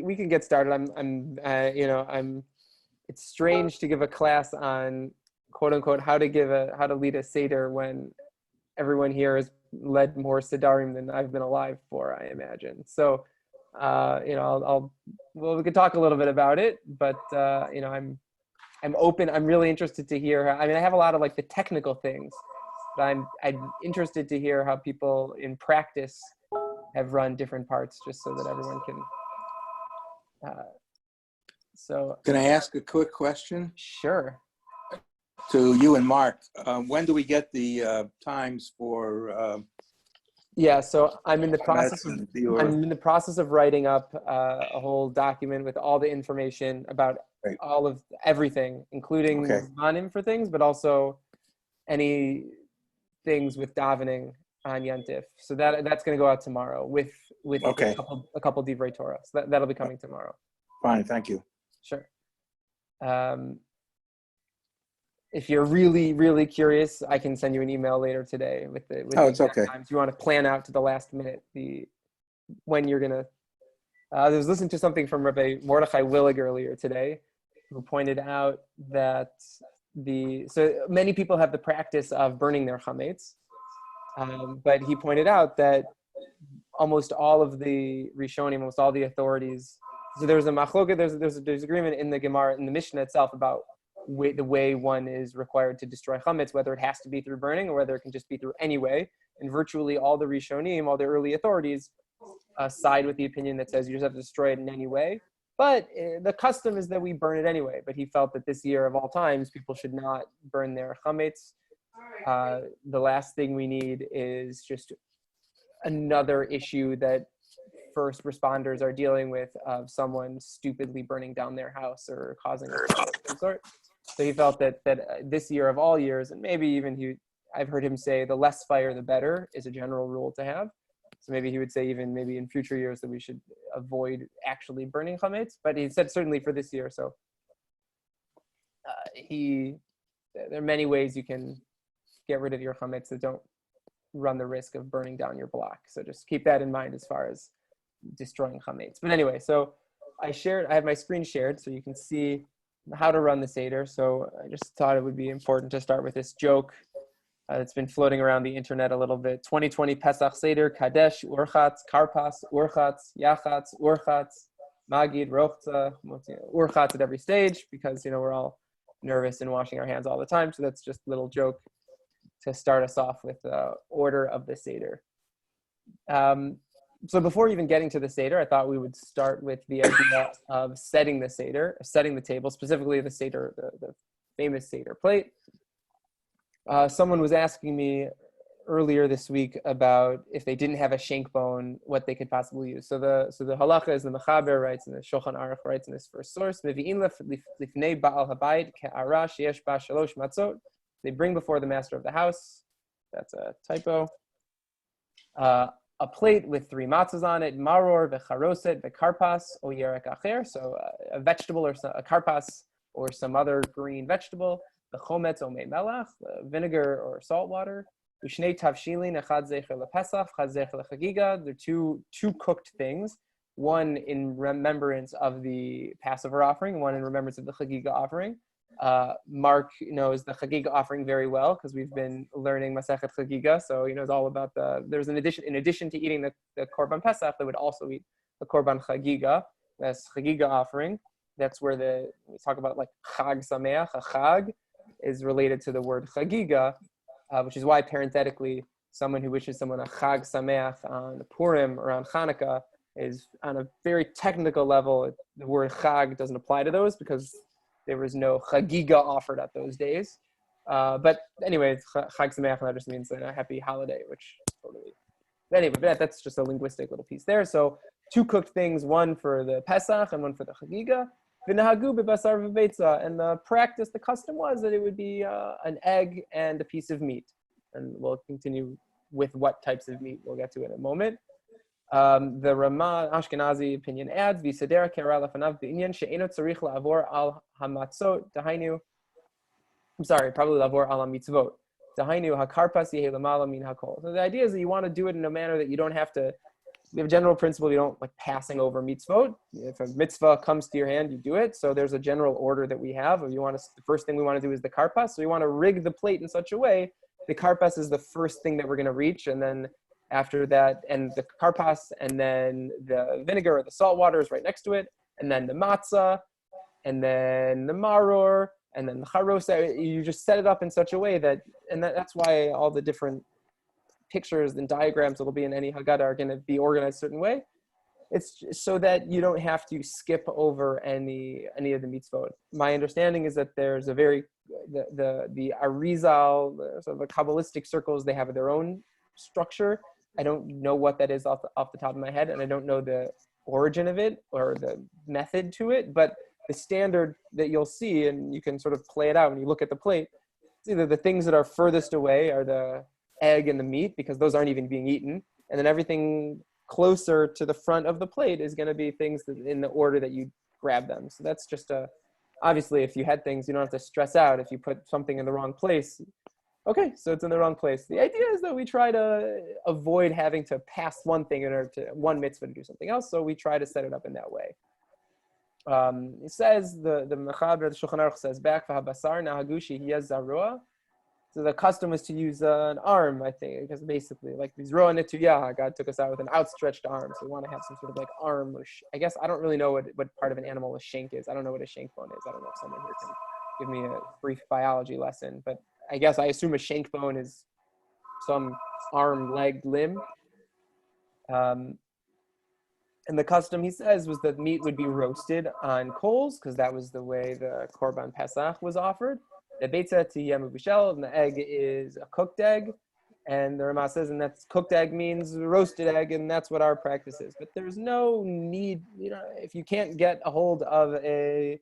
we can get started. It's strange to give a class on quote unquote how to lead a seder when everyone here has led more sedarim than I've been alive for, I imagine. So, we could talk a little bit about it, but I'm open. I'm really interested to hear. I have a lot of like the technical things, but I'm interested to hear how people in practice have run different parts, just so that everyone can. Can I ask a quick question? Sure. To you and Mark, when do we get the times for? Yeah, so I'm in the process of writing up a whole document with all the information about all of everything, including zmanim for things, but also any things with davening on Yantif. So that's going to go out tomorrow with a couple divrei Torah. So that'll be coming tomorrow. Fine, thank you. Sure. If you're really, really curious, I can send you an email later today with it's okay. times. You want to plan out to the last minute when you're gonna. I was listening to something from Rabbi Mordechai Willig earlier today, who pointed out that so many people have the practice of burning their chametz, but he pointed out that almost all of the Rishonim, almost all the authorities. So there's a machloka, there's agreement in the Gemara, in the Mishnah itself, about the way one is required to destroy chametz, whether it has to be through burning or whether it can just be through any way. And virtually all the Rishonim, all the early authorities, side with the opinion that says you just have to destroy it in any way. But the custom is that we burn it anyway. But he felt that this year of all times, people should not burn their chametz. The last thing we need is just another issue that first responders are dealing with, of someone stupidly burning down their house or causing a fire of some sort. So he felt that this year of all years, and maybe even I've heard him say the less fire the better is a general rule to have. So maybe he would say even maybe in future years that we should avoid actually burning chametz. But he said certainly for this year. So there are many ways you can get rid of your chametz that don't run the risk of burning down your block. So just keep that in mind as far as destroying chametz. But anyway, so I have my screen shared so you can see how to run the Seder. So I just thought it would be important to start with this joke that's been floating around the internet a little bit. 2020 Pesach Seder, Kadesh, Urchatz, Karpas, Urchatz, Yachatz, Urchatz, Magid, Rochza, Urchatz at every stage, because, we're all nervous and washing our hands all the time. So that's just a little joke to start us off with the order of the Seder. So before even getting to the Seder, I thought we would start with the idea of setting the Seder, setting the table, specifically the Seder, the famous Seder plate. Someone was asking me earlier this week about if they didn't have a shank bone, what they could possibly use. So the halacha is the Mechaber writes, and the Shulchan Aruch writes in this first source, Mevi'in lifnei ba'al habayit ke'ara sheyesh ba shalosh matzot. They bring before the master of the house. That's a typo. A plate with 3 matzahs on it, maror, vecharoset, vekarpas, o yerek acher, so a vegetable or a karpas or some other green vegetable, the chometz o mei melach, vinegar or salt water, ushnei tavshilin, echad zecher lepesach, echad zecher lechagiga. They're two cooked things, one in remembrance of the Passover offering, one in remembrance of the chagiga offering. Mark knows the Chagiga offering very well because we've been learning Masechet Chagiga, so he knows all about there's in addition to eating the Korban Pesach, they would also eat the Korban Chagiga. That's Chagiga offering. That's where we talk about like Chag Sameach. A Chag is related to the word Chagiga, which is why parenthetically, someone who wishes someone a Chag Sameach on Purim or on Hanukkah is on a very technical level. The word Chag doesn't apply to those because there was no chagiga offered at those days. But anyway, Chag Sameach just means a happy holiday, which totally. Anyway, that's just a linguistic little piece there. So 2 cooked things, one for the Pesach and one for the chagiga. V'nahagu bebasar v'beitza. And the practice, the custom was that it would be an egg and a piece of meat. And we'll continue with what types of meat we'll get to in a moment. The Ramah Ashkenazi opinion adds, "V'sedera kera lefanav b'inyan she'eno tzarich la'avor al hamatzot dahainu." I'm sorry, probably la'avor al hamitzvot dahainu hakarpas yehi lamala min hakol. So the idea is that you want to do it in a manner that you don't have to we have a general principle, you don't like passing over mitzvot. If a mitzvah comes to your hand, you do it. So there's a general order that we have. If you want to, the first thing we want to do is the karpas. So we want to rig the plate in such a way, the karpas is the first thing that we're going to reach. And then after that, and the karpas, and then the vinegar or the salt water is right next to it. And then the matzah, and then the maror, and then the charosa. You just set it up in such a way that, and that's why all the different pictures and diagrams that'll be in any Haggadah are going to be organized a certain way. It's so that you don't have to skip over any of the mitzvot. My understanding is that there's a very the Arizal, sort of the Kabbalistic circles, they have their own structure. I don't know what that is off the top of my head, and I don't know the origin of it or the method to it, but the standard that you'll see, and you can sort of play it out when you look at the plate, it's either the things that are furthest away are the egg and the meat, because those aren't even being eaten, and then everything closer to the front of the plate is going to be things that in the order that you grab them. So that's just obviously if you had things, you don't have to stress out if you put something in the wrong place. Okay, so it's in the wrong place. The idea is that we try to avoid having to pass one thing in order to one mitzvah to do something else, so we try to set it up in that way. It says, the Mechaber, the Shulchan Aruch says back, "V'habasar nahagushi hiyaz zarua." So the custom was to use an arm, I think, because basically, like Mizroa Netuyah, God took us out with an outstretched arm. So we want to have some sort of like arm. I guess I don't really know what part of an animal a shank is. I don't know what a shank bone is. I don't know if someone here can give me a brief biology lesson. But I guess I assume a shank bone is some arm, leg, limb. And the custom, he says, was that meat would be roasted on coals, because that was the way the Korban Pesach was offered. The beitza tiyeh mebushelet, and the egg is a cooked egg. And the Rama says, and that's cooked egg means roasted egg, and that's what our practice is. But there's no need, if you can't get a hold of a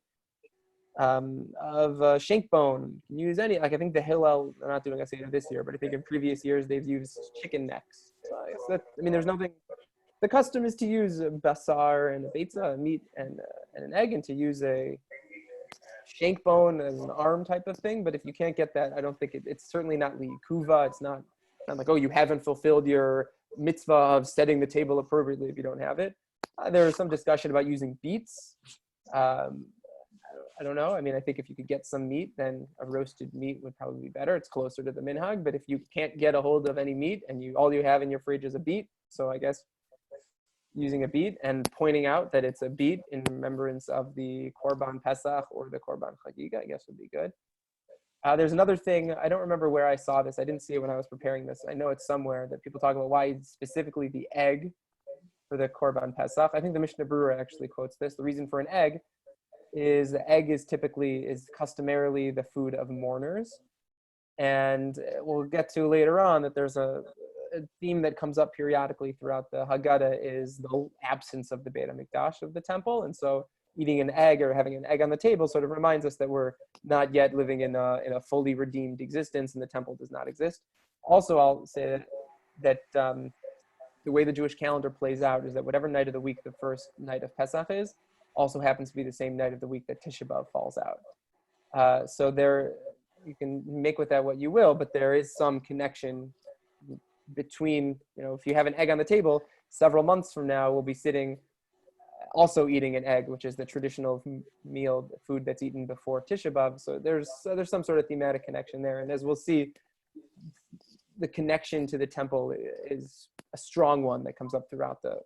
shank bone, you can use any. Like I think the Hillel, they're not doing a seder this year, but I think in previous years they've used chicken necks. So I guess there's nothing. The custom is to use a basar and a beitza, a meat and an egg, and to use a shank bone as an arm type of thing. But if you can't get that, I don't think it's certainly not liikuva. It's not like, oh, you haven't fulfilled your mitzvah of setting the table appropriately if you don't have it. There was some discussion about using beets. I don't know. I mean, I think if you could get some meat, then a roasted meat would probably be better. It's closer to the minhag. But if you can't get a hold of any meat and all you have in your fridge is a beet, so I guess using a beet and pointing out that it's a beet in remembrance of the Korban Pesach or the Korban Chagiga, I guess would be good. There's another thing, I don't remember where I saw this. I didn't see it when I was preparing this. I know it's somewhere that people talk about why specifically the egg for the Korban Pesach. I think the Mishnah Berurah actually quotes this. The reason for an egg is the egg is customarily the food of mourners. And we'll get to later on that there's a theme that comes up periodically throughout the Haggadah is the absence of the Beit HaMikdash of the temple. And so eating an egg or having an egg on the table sort of reminds us that we're not yet living in a fully redeemed existence and the temple does not exist. Also, I'll say that the way the Jewish calendar plays out is that whatever night of the week the first night of Pesach is, also happens to be the same night of the week that Tisha B'Av falls out. So there, you can make with that what you will, but there is some connection between, if you have an egg on the table, several months from now, we'll be sitting also eating an egg, which is the traditional meal, food that's eaten before Tisha B'Av. So there's some sort of thematic connection there. And as we'll see, the connection to the temple is a strong one that comes up throughout the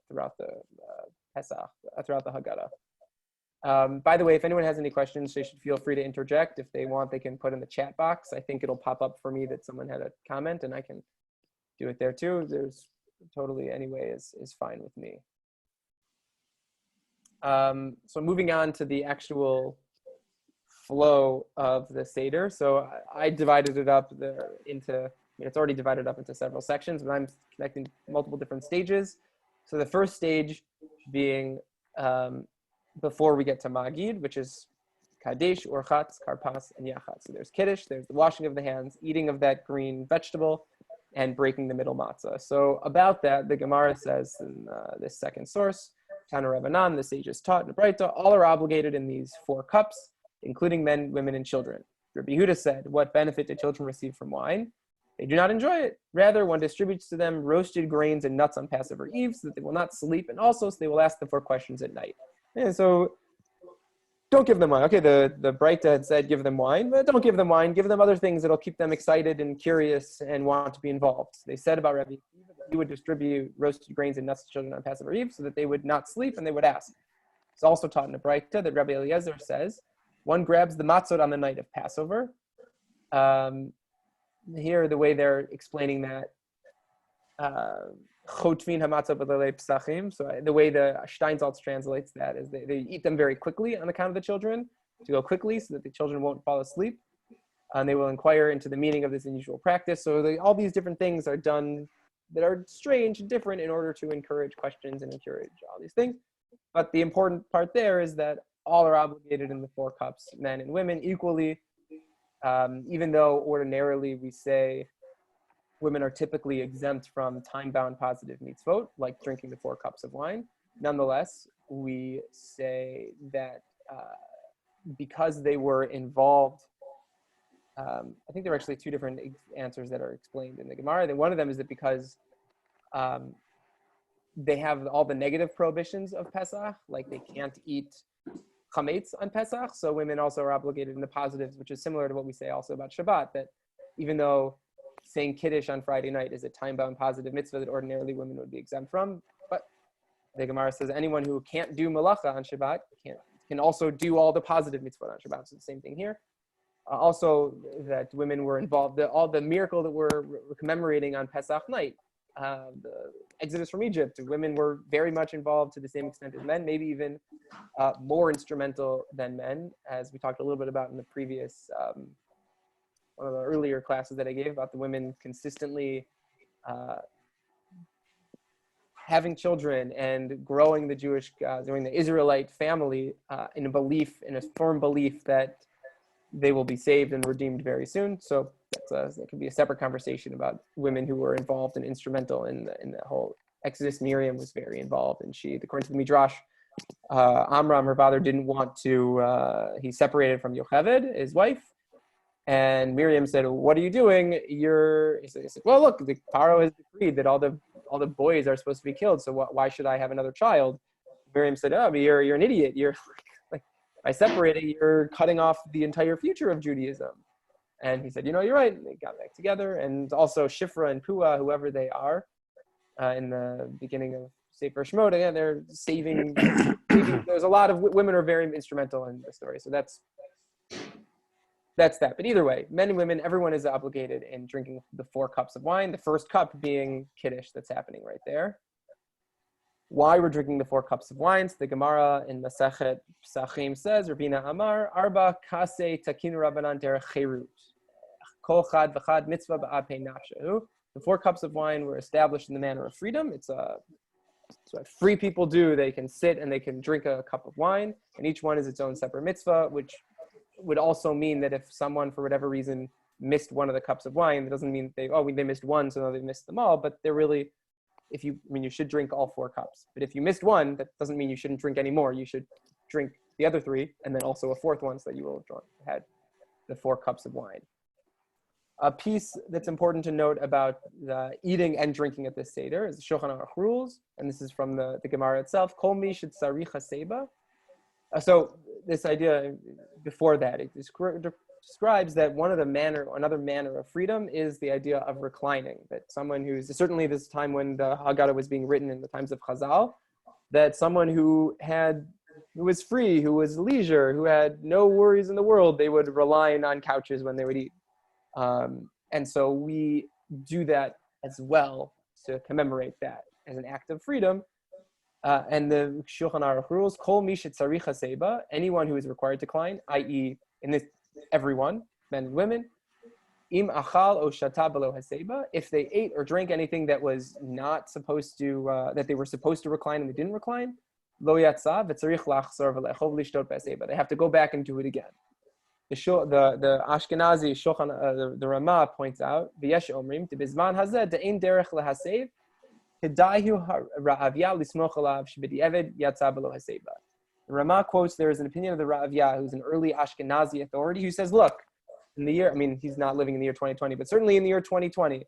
Pesach, throughout the Haggadah. By the way, if anyone has any questions, they should feel free to interject. If they want, they can put in the chat box. I think it'll pop up for me that someone had a comment, and I can do it there too. There's totally anyway is fine with me. So moving on to the actual flow of the Seder. So I divided it up into, it's already divided up into several sections, but I'm connecting multiple different stages. So the first stage being before we get to Magid, which is Kadesh, Orchatz, Karpas, and Yachatz. So there's Kiddush, there's the washing of the hands, eating of that green vegetable, and breaking the middle matzah. So about that, the Gemara says in this second source, Tana Rabbanan, the sages taught in the Braita, all are obligated in these 4 cups, including men, women, and children. Rabbi Yehuda said, what benefit do children receive from wine? They do not enjoy it. Rather, one distributes to them roasted grains and nuts on Passover Eve so that they will not sleep, and also so they will ask the 4 questions at night. And so don't give them wine. Okay, the Breita had said give them wine, but don't give them wine. Give them other things that'll keep them excited and curious and want to be involved. They said about Rabbi Akiva that he would distribute roasted grains and nuts to children on Passover Eve so that they would not sleep and they would ask. It's also taught in the Breita that Rabbi Eliezer says one grabs the matzot on the night of Passover. Here, the way they're explaining that, chotvin hamatzot b'leilei pesachim. So the way the Steinsaltz translates that is they eat them very quickly on account of the children, to go quickly so that the children won't fall asleep. And they will inquire into the meaning of this unusual practice. So all these different things are done that are strange and different in order to encourage questions and encourage all these things. But the important part there is that all are obligated in the 4 cups, men and women, equally. Even though ordinarily we say women are typically exempt from time-bound positive mitzvot, like drinking the 4 cups of wine. Nonetheless, we say that because they were involved, I think there are actually 2 different answers that are explained in the Gemara. Then one of them is that because they have all the negative prohibitions of Pesach, like they can't eat chametz on Pesach, so women also are obligated in the positives, which is similar to what we say also about Shabbat, that even though saying Kiddush on Friday night is a time-bound positive mitzvah that ordinarily women would be exempt from, but the Gemara says anyone who can't do malacha on Shabbat can also do all the positive mitzvot on Shabbat. So the same thing here. Also, that women were involved, all the miracle that we're commemorating on Pesach night, the Exodus from Egypt, women were very much involved to the same extent as men, maybe even more instrumental than men, as we talked a little bit about in the previous, one of the earlier classes that I gave about the women consistently having children and growing the growing the Israelite family in a firm belief that they will be saved and redeemed very soon. So that could be a separate conversation about women who were involved and instrumental in the whole Exodus. Miriam was very involved, and according to the Midrash, Amram, her father, didn't want to, he separated from Yocheved, his wife, and Miriam said, "What are you doing? He said, well, look, the Pharaoh has decreed that all the boys are supposed to be killed, so why should I have another child?" Miriam said, "Oh, but you're an idiot. You're like by separating, you're cutting off the entire future of Judaism." And he said, "You're right." And they got back together. And also Shifra and Pua, whoever they are, in the beginning of Sefer Shemot, again, they're saving. There's a lot of women are very instrumental in the story. So that's that. But either way, men and women, everyone is obligated in drinking the 4 cups of wine. The first cup being Kiddush, that's happening right there. Why we're drinking the 4 cups of wine? So the Gemara in Masechet Pesachim says, Rabina Amar, Arba Kase Takin Rabbanan Derech Cherut. Kol Chad V'Chad Mitzvah Ba'apei Nafshahu. The 4 cups of wine were established in the manner of freedom. It's what free people do. They can sit and they can drink a cup of wine, and each one is its own separate mitzvah, which would also mean that if someone, for whatever reason, missed one of the cups of wine, that doesn't mean they missed one, so now they missed them all. But they're really, you should drink all 4 cups. But if you missed one, that doesn't mean you shouldn't drink any more. You should drink the other 3, and then also a 4th one, so that you will have had the 4 cups of wine. A piece that's important to note about the eating and drinking at this Seder is the Shulchan Aruch rules, and this is from the Gemara itself. Kol mi shetzarich haseba. So this idea before that, it describes that another manner of freedom is the idea of reclining. That someone who's, certainly this time when the Haggadah was being written in the times of Chazal, that someone who was free, who was leisure, who had no worries in the world, they would rely on couches when they would eat. And so we do that as well to commemorate that as an act of freedom. And the Shulchan Aruch rules, Kol mi shetzarich haseba, anyone who is required to recline, i.e., in this, everyone, men and women, im achal o shata below haseba, if they ate or drank anything that was not supposed to, that they were supposed to recline and they didn't recline, lo yatsa v'tzarich lachzor v'lechov lishtot b'haseba. They have to go back and do it again. The Ashkenazi Shulchan, the Ramah points out, v'yesh omrim tibizman hazeh de'ein derech lehasev hidayu ra'avya lismoch alav shebedi'eved yatsa below haseba. The Ramah quotes, there is an opinion of the Ra'avya, who's an early Ashkenazi authority, who says, look, in the year, I mean, he's not living in the year 2020, but certainly in the year 2020,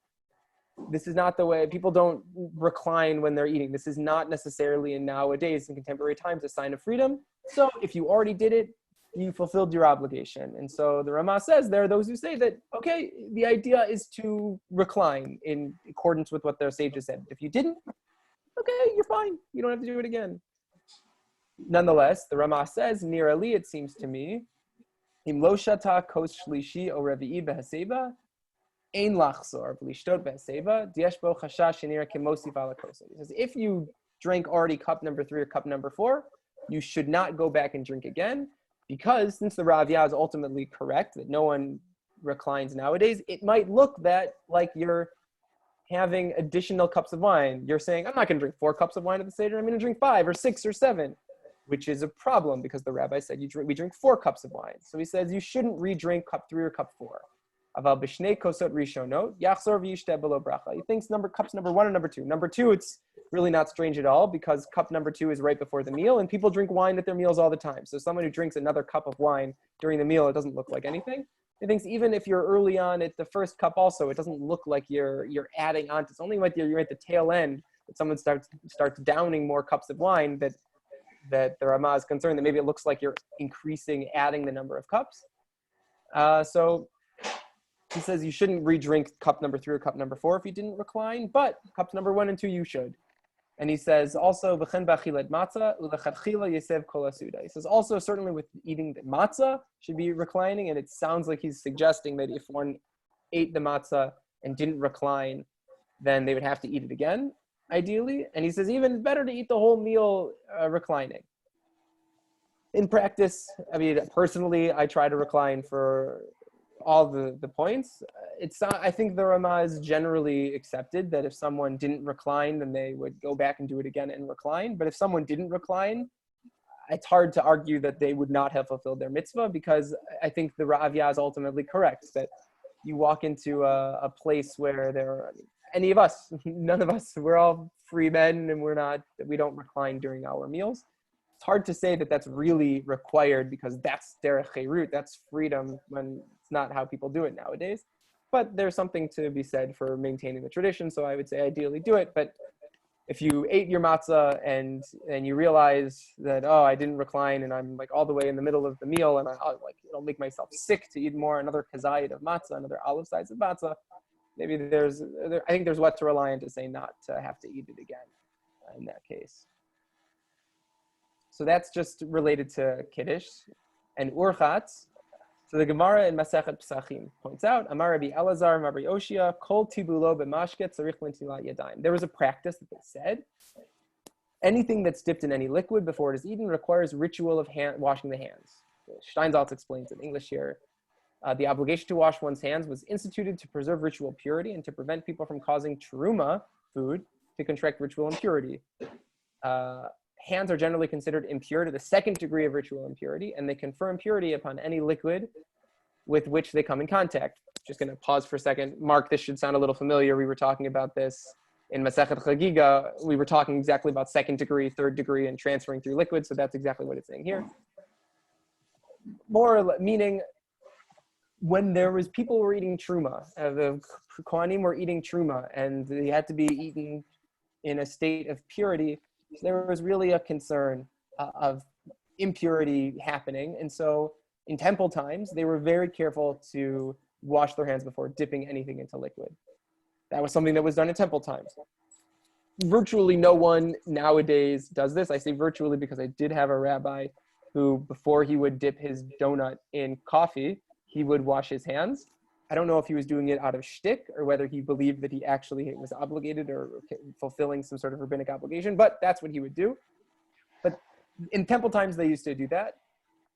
this is not the way. People don't recline when they're eating. This is not necessarily in nowadays in contemporary times a sign of freedom. So if you already did it, you fulfilled your obligation. And so the Ramah says there are those who say that, okay, the idea is to recline in accordance with what their sages said. If you didn't, okay, you're fine. You don't have to do it again. Nonetheless, the Ramah says, Nir Ali, it seems to me, Im lo shata kos shlishi o revi'i behaseba, ein lachzor v'lishtot behaseba, diesh bo chashash shenira kemosif ala kosa. He says, if you drink already cup number 3 or cup number 4, you should not go back and drink again, because since the Rav Yah is ultimately correct that no one reclines nowadays, it might look that like you're having additional cups of wine. You're saying, I'm not going to drink 4 cups of wine at the Seder, I'm going to drink 5 or 6 or 7, which is a problem because the rabbi said we drink 4 cups of wine. So he says you shouldn't re-drink cup 3 or cup 4. Aval b'shnei kosot rishonot yachzor v'yishteh below bracha. He thinks cups number 1 and number 2. Number 2, it's really not strange at all because cup number 2 is right before the meal, and people drink wine at their meals all the time. So someone who drinks another cup of wine during the meal, it doesn't look like anything. He thinks even if you're early on at the first cup also, it doesn't look like you're adding on. It's only when you're at the tail end that someone starts downing more cups of wine that the Ramah is concerned that maybe it looks like you're adding the number of cups. So he says you shouldn't re-drink cup number 3 or cup number 4 if you didn't recline, but cups number 1 and 2 you should. And he says also, v'chen b'achilat matzah u'lechatchila yesev kol hasuda. He says also certainly with eating the matzah should be reclining, and it sounds like he's suggesting that if one ate the matzah and didn't recline, then they would have to eat it again, ideally. And he says even it's better to eat the whole meal reclining. In practice, I mean, personally, I try to recline for all the points. I think the Ramah is generally accepted that if someone didn't recline, then they would go back and do it again and recline. But if someone didn't recline, it's hard to argue that they would not have fulfilled their mitzvah, because I think the Rav Yah is ultimately correct that you walk into a place where there are any of us, none of us, we're all free men and we don't recline during our meals. It's hard to say that that's really required because that's derech cherut, that's freedom, when it's not how people do it nowadays. But there's something to be said for maintaining the tradition, so I would say ideally do it. But if you ate your matzah and you realize that, oh, I didn't recline and I'm like all the way in the middle of the meal and it'll make myself sick to eat more, another kazayit of matzah, another olive size of matzah, maybe I think there's what to rely on to say not to have to eat it again in that case. So that's just related to Kiddush. And Urchatz, so the Gemara in Masechet Pesachim points out, Amar Rabbi Elazar, Rabbi Oshia, Kol tibulo b'mashket tzarich l'ntilat yadayim. There was a practice that they said, anything that's dipped in any liquid before it is eaten requires ritual of washing the hands. Steinsaltz explains in English here, the obligation to wash one's hands was instituted to preserve ritual purity and to prevent people from causing teruma, food, to contract ritual impurity. Hands are generally considered impure to the 2nd degree of ritual impurity, and they confer impurity upon any liquid with which they come in contact. Just going to pause for a second. Mark, this should sound a little familiar. We were talking about this in Masechet Chagiga. We were talking exactly about 2nd degree, 3rd degree, and transferring through liquids, so that's exactly what it's saying here. Meaning, when people were eating truma, the Kohanim were eating truma, and they had to be eaten in a state of purity, there was really a concern of impurity happening. And so in temple times, they were very careful to wash their hands before dipping anything into liquid. That was something that was done in temple times. Virtually no one nowadays does this. I say virtually because I did have a rabbi who, before he would dip his donut in coffee, he would wash his hands. I don't know if he was doing it out of shtick or whether he believed that he actually was obligated or fulfilling some sort of rabbinic obligation, but that's what he would do. But in temple times, they used to do that.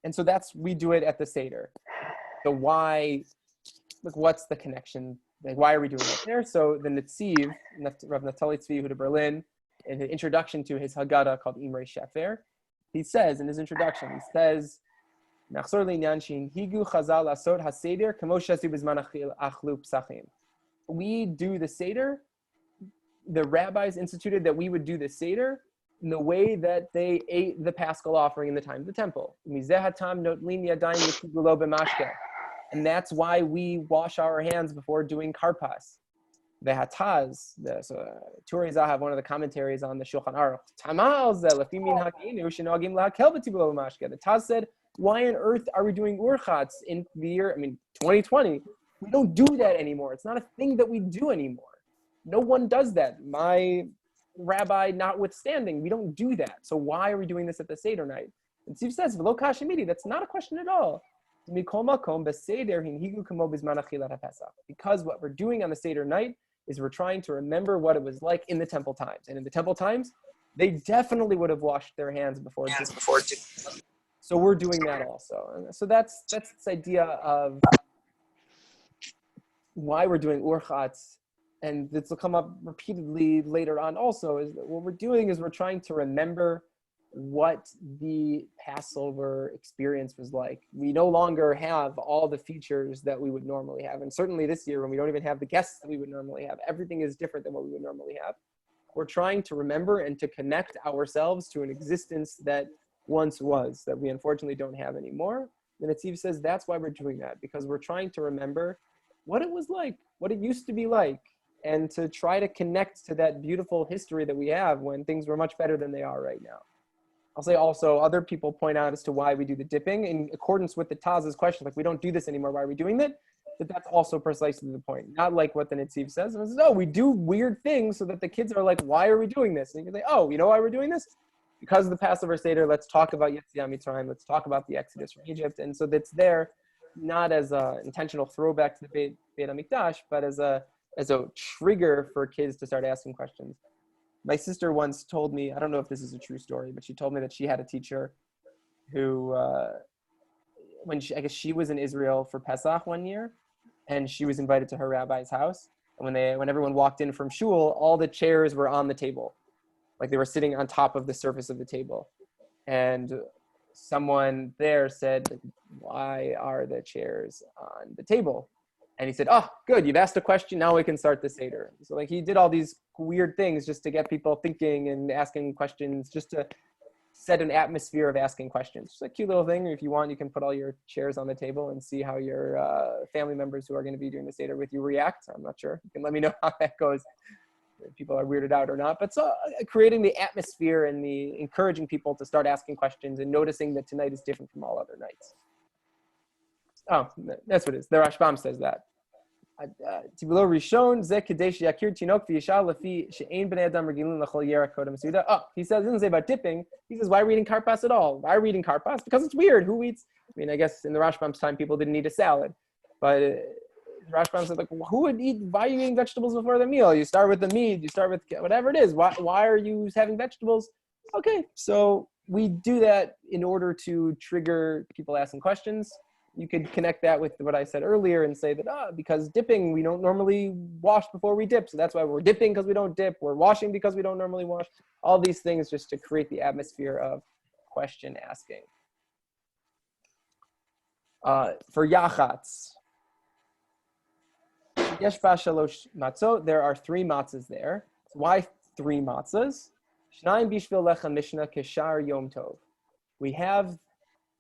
And so we do it at the Seder. So why, what's the connection? Why are we doing it there? So the Netziv, Rav Naftali Tzvi Yehuda Berlin, in his introduction to his Haggadah called Imrei Shefer, he says in his introduction, we do the Seder, the rabbis instituted that we would do the Seder in the way that they ate the Paschal offering in the time of the temple. And And that's why we wash our hands before doing karpas. The Hataz, Turi Zahav, one of the commentaries on the Shulchan Aruch, the Taz said, why on earth are we doing urchatz in the year, 2020? We don't do that anymore. It's not a thing that we do anymore. No one does that. My rabbi notwithstanding, we don't do that. So why are we doing this at the Seder night? And Steve says, "V'lo kashemidi." That's not a question at all. Because what we're doing on the Seder night is we're trying to remember what it was like in the temple times. And in the temple times, they definitely would have washed their hands before. So we're doing that also. And so that's this idea of why we're doing urchatz. And this will come up repeatedly later on also, is that what we're doing is we're trying to remember what the Passover experience was like. We no longer have all the features that we would normally have. And certainly this year, when we don't even have the guests that we would normally have, everything is different than what we would normally have. We're trying to remember and to connect ourselves to an existence that once was, that we unfortunately don't have anymore. And Netziv says that's why we're doing that, because we're trying to remember what it was like, what it used to be like, and to try to connect to that beautiful history that we have when things were much better than they are right now. I'll say also, other people point out as to why we do the dipping in accordance with the Taz's question, like we don't do this anymore, why are we doing that? But that's also precisely the point. Not like what the Netziv says. It says, oh, we do weird things so that the kids are like, why are we doing this? And you can say, oh, you know why we're doing this? Because of the Passover Seder, let's talk about Yetziat Mitzrayim, let's talk about the Exodus from Egypt. And so that's there not as an intentional throwback to the Beit HaMikdash, but as a trigger for kids to start asking questions. My sister once told me, I don't know if this is a true story, but she told me that she had a teacher who, I guess she was in Israel for Pesach one year, and she was invited to her rabbi's house. And when everyone walked in from shul, all the chairs were on the table, like they were sitting on top of the surface of the table. And someone there said, "Why are the chairs on the table?" And he said, "Oh, good, you've asked a question, now we can start the Seder." So like he did all these weird things just to get people thinking and asking questions, just to set an atmosphere of asking questions. Just a cute little thing. If you want, you can put all your chairs on the table and see how your family members who are going to be doing the Seder with you react. I'm not sure. You can let me know how that goes, if people are weirded out or not. But so creating the atmosphere and the encouraging people to start asking questions and noticing that tonight is different from all other nights. Oh, that's what it is. The Rashbam says that. Oh, he says, he doesn't say about dipping. He says, why are we eating karpas at all? Why are we eating karpas? Because it's weird. Who eats? I guess in the Rashbam's time, people didn't eat a salad. But Rashbam said, like, who would eat? Why are you eating vegetables before the meal? You start with the meat. You start with whatever it is. Why are you having vegetables? Okay, so we do that in order to trigger people asking questions. You could connect that with what I said earlier and say that, because dipping, we don't normally wash before we dip. So that's why we're dipping, because we don't dip. We're washing because we don't normally wash. All these things just to create the atmosphere of question asking. For yachatz, yesh ba shalosh matzot, there are 3 matzahs there. So why 3 matzahs? Shnayim bishvil lecha mishnah keshar yom tov. We have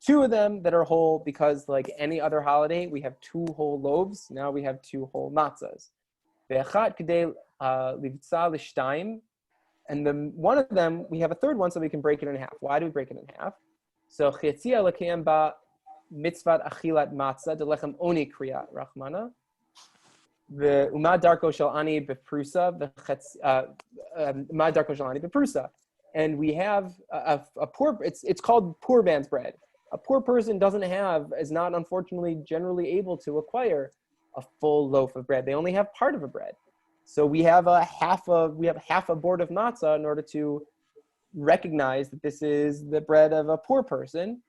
2 of them that are whole because, like any other holiday, we have 2 whole loaves. Now we have 2 whole matzahs. And one of them, we have a 3rd one so we can break it in half. Why do we break it in half? So chetzia lekayem ba mitzvat achilat matzah delechem oni kriyat rachmana. The umad darko shel ani beprusa umad darko shel ani beprusa. And we have a poor. It's called poor man's bread. A poor person is not unfortunately generally able to acquire a full loaf of bread. They only have part of a bread. So we have half a board of matzah in order to recognize that this is the bread of a poor person.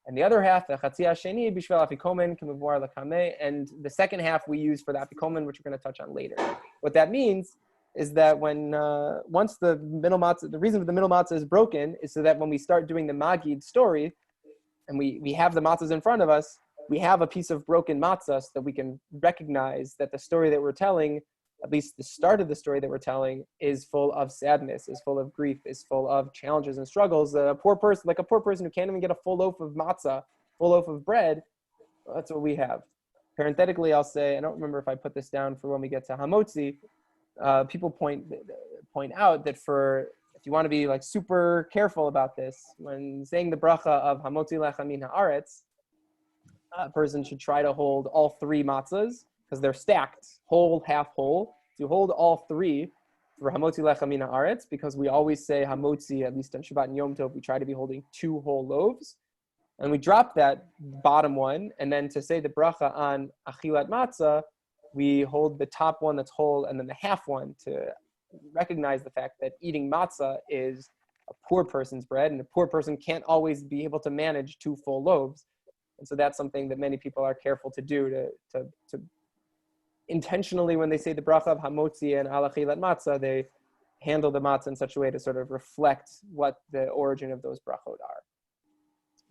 And the other half, and the second half we use for the afikomen, which we're going to touch on later. What that means is that when once the middle matzah, the reason for the middle matzah is broken is so that when we start doing the Magid story, and we have the matzahs in front of us, we have a piece of broken matzah so that we can recognize that the story that we're telling, at least the start of the story that we're telling, is full of sadness, is full of grief, is full of challenges and struggles. A poor person who can't even get a full loaf of matzah, full loaf of bread, well, that's what we have. parenthetically, I'll say, I don't remember if I put this down for when we get to Hamotzi. People point out that if you want to be like super careful about this, when saying the bracha of Hamotzi lecha min haaretz, a person should try to hold all three matzahs because they're stacked, whole, half whole. So you hold all three for Hamotzi lecha min haaretz, because we always say Hamotzi, at least on Shabbat and Yom Tov, we try to be holding 2 whole loaves. And we drop that bottom one, and then to say the bracha on achilat matzah, we hold the top one that's whole and then the half one to recognize the fact that eating matzah is a poor person's bread, and a poor person can't always be able to manage 2 full loaves. And so that's something that many people are careful to do, to intentionally, when they say the bracha of hamotzi and alachilat matzah, they handle the matzah in such a way to sort of reflect what the origin of those brachot are.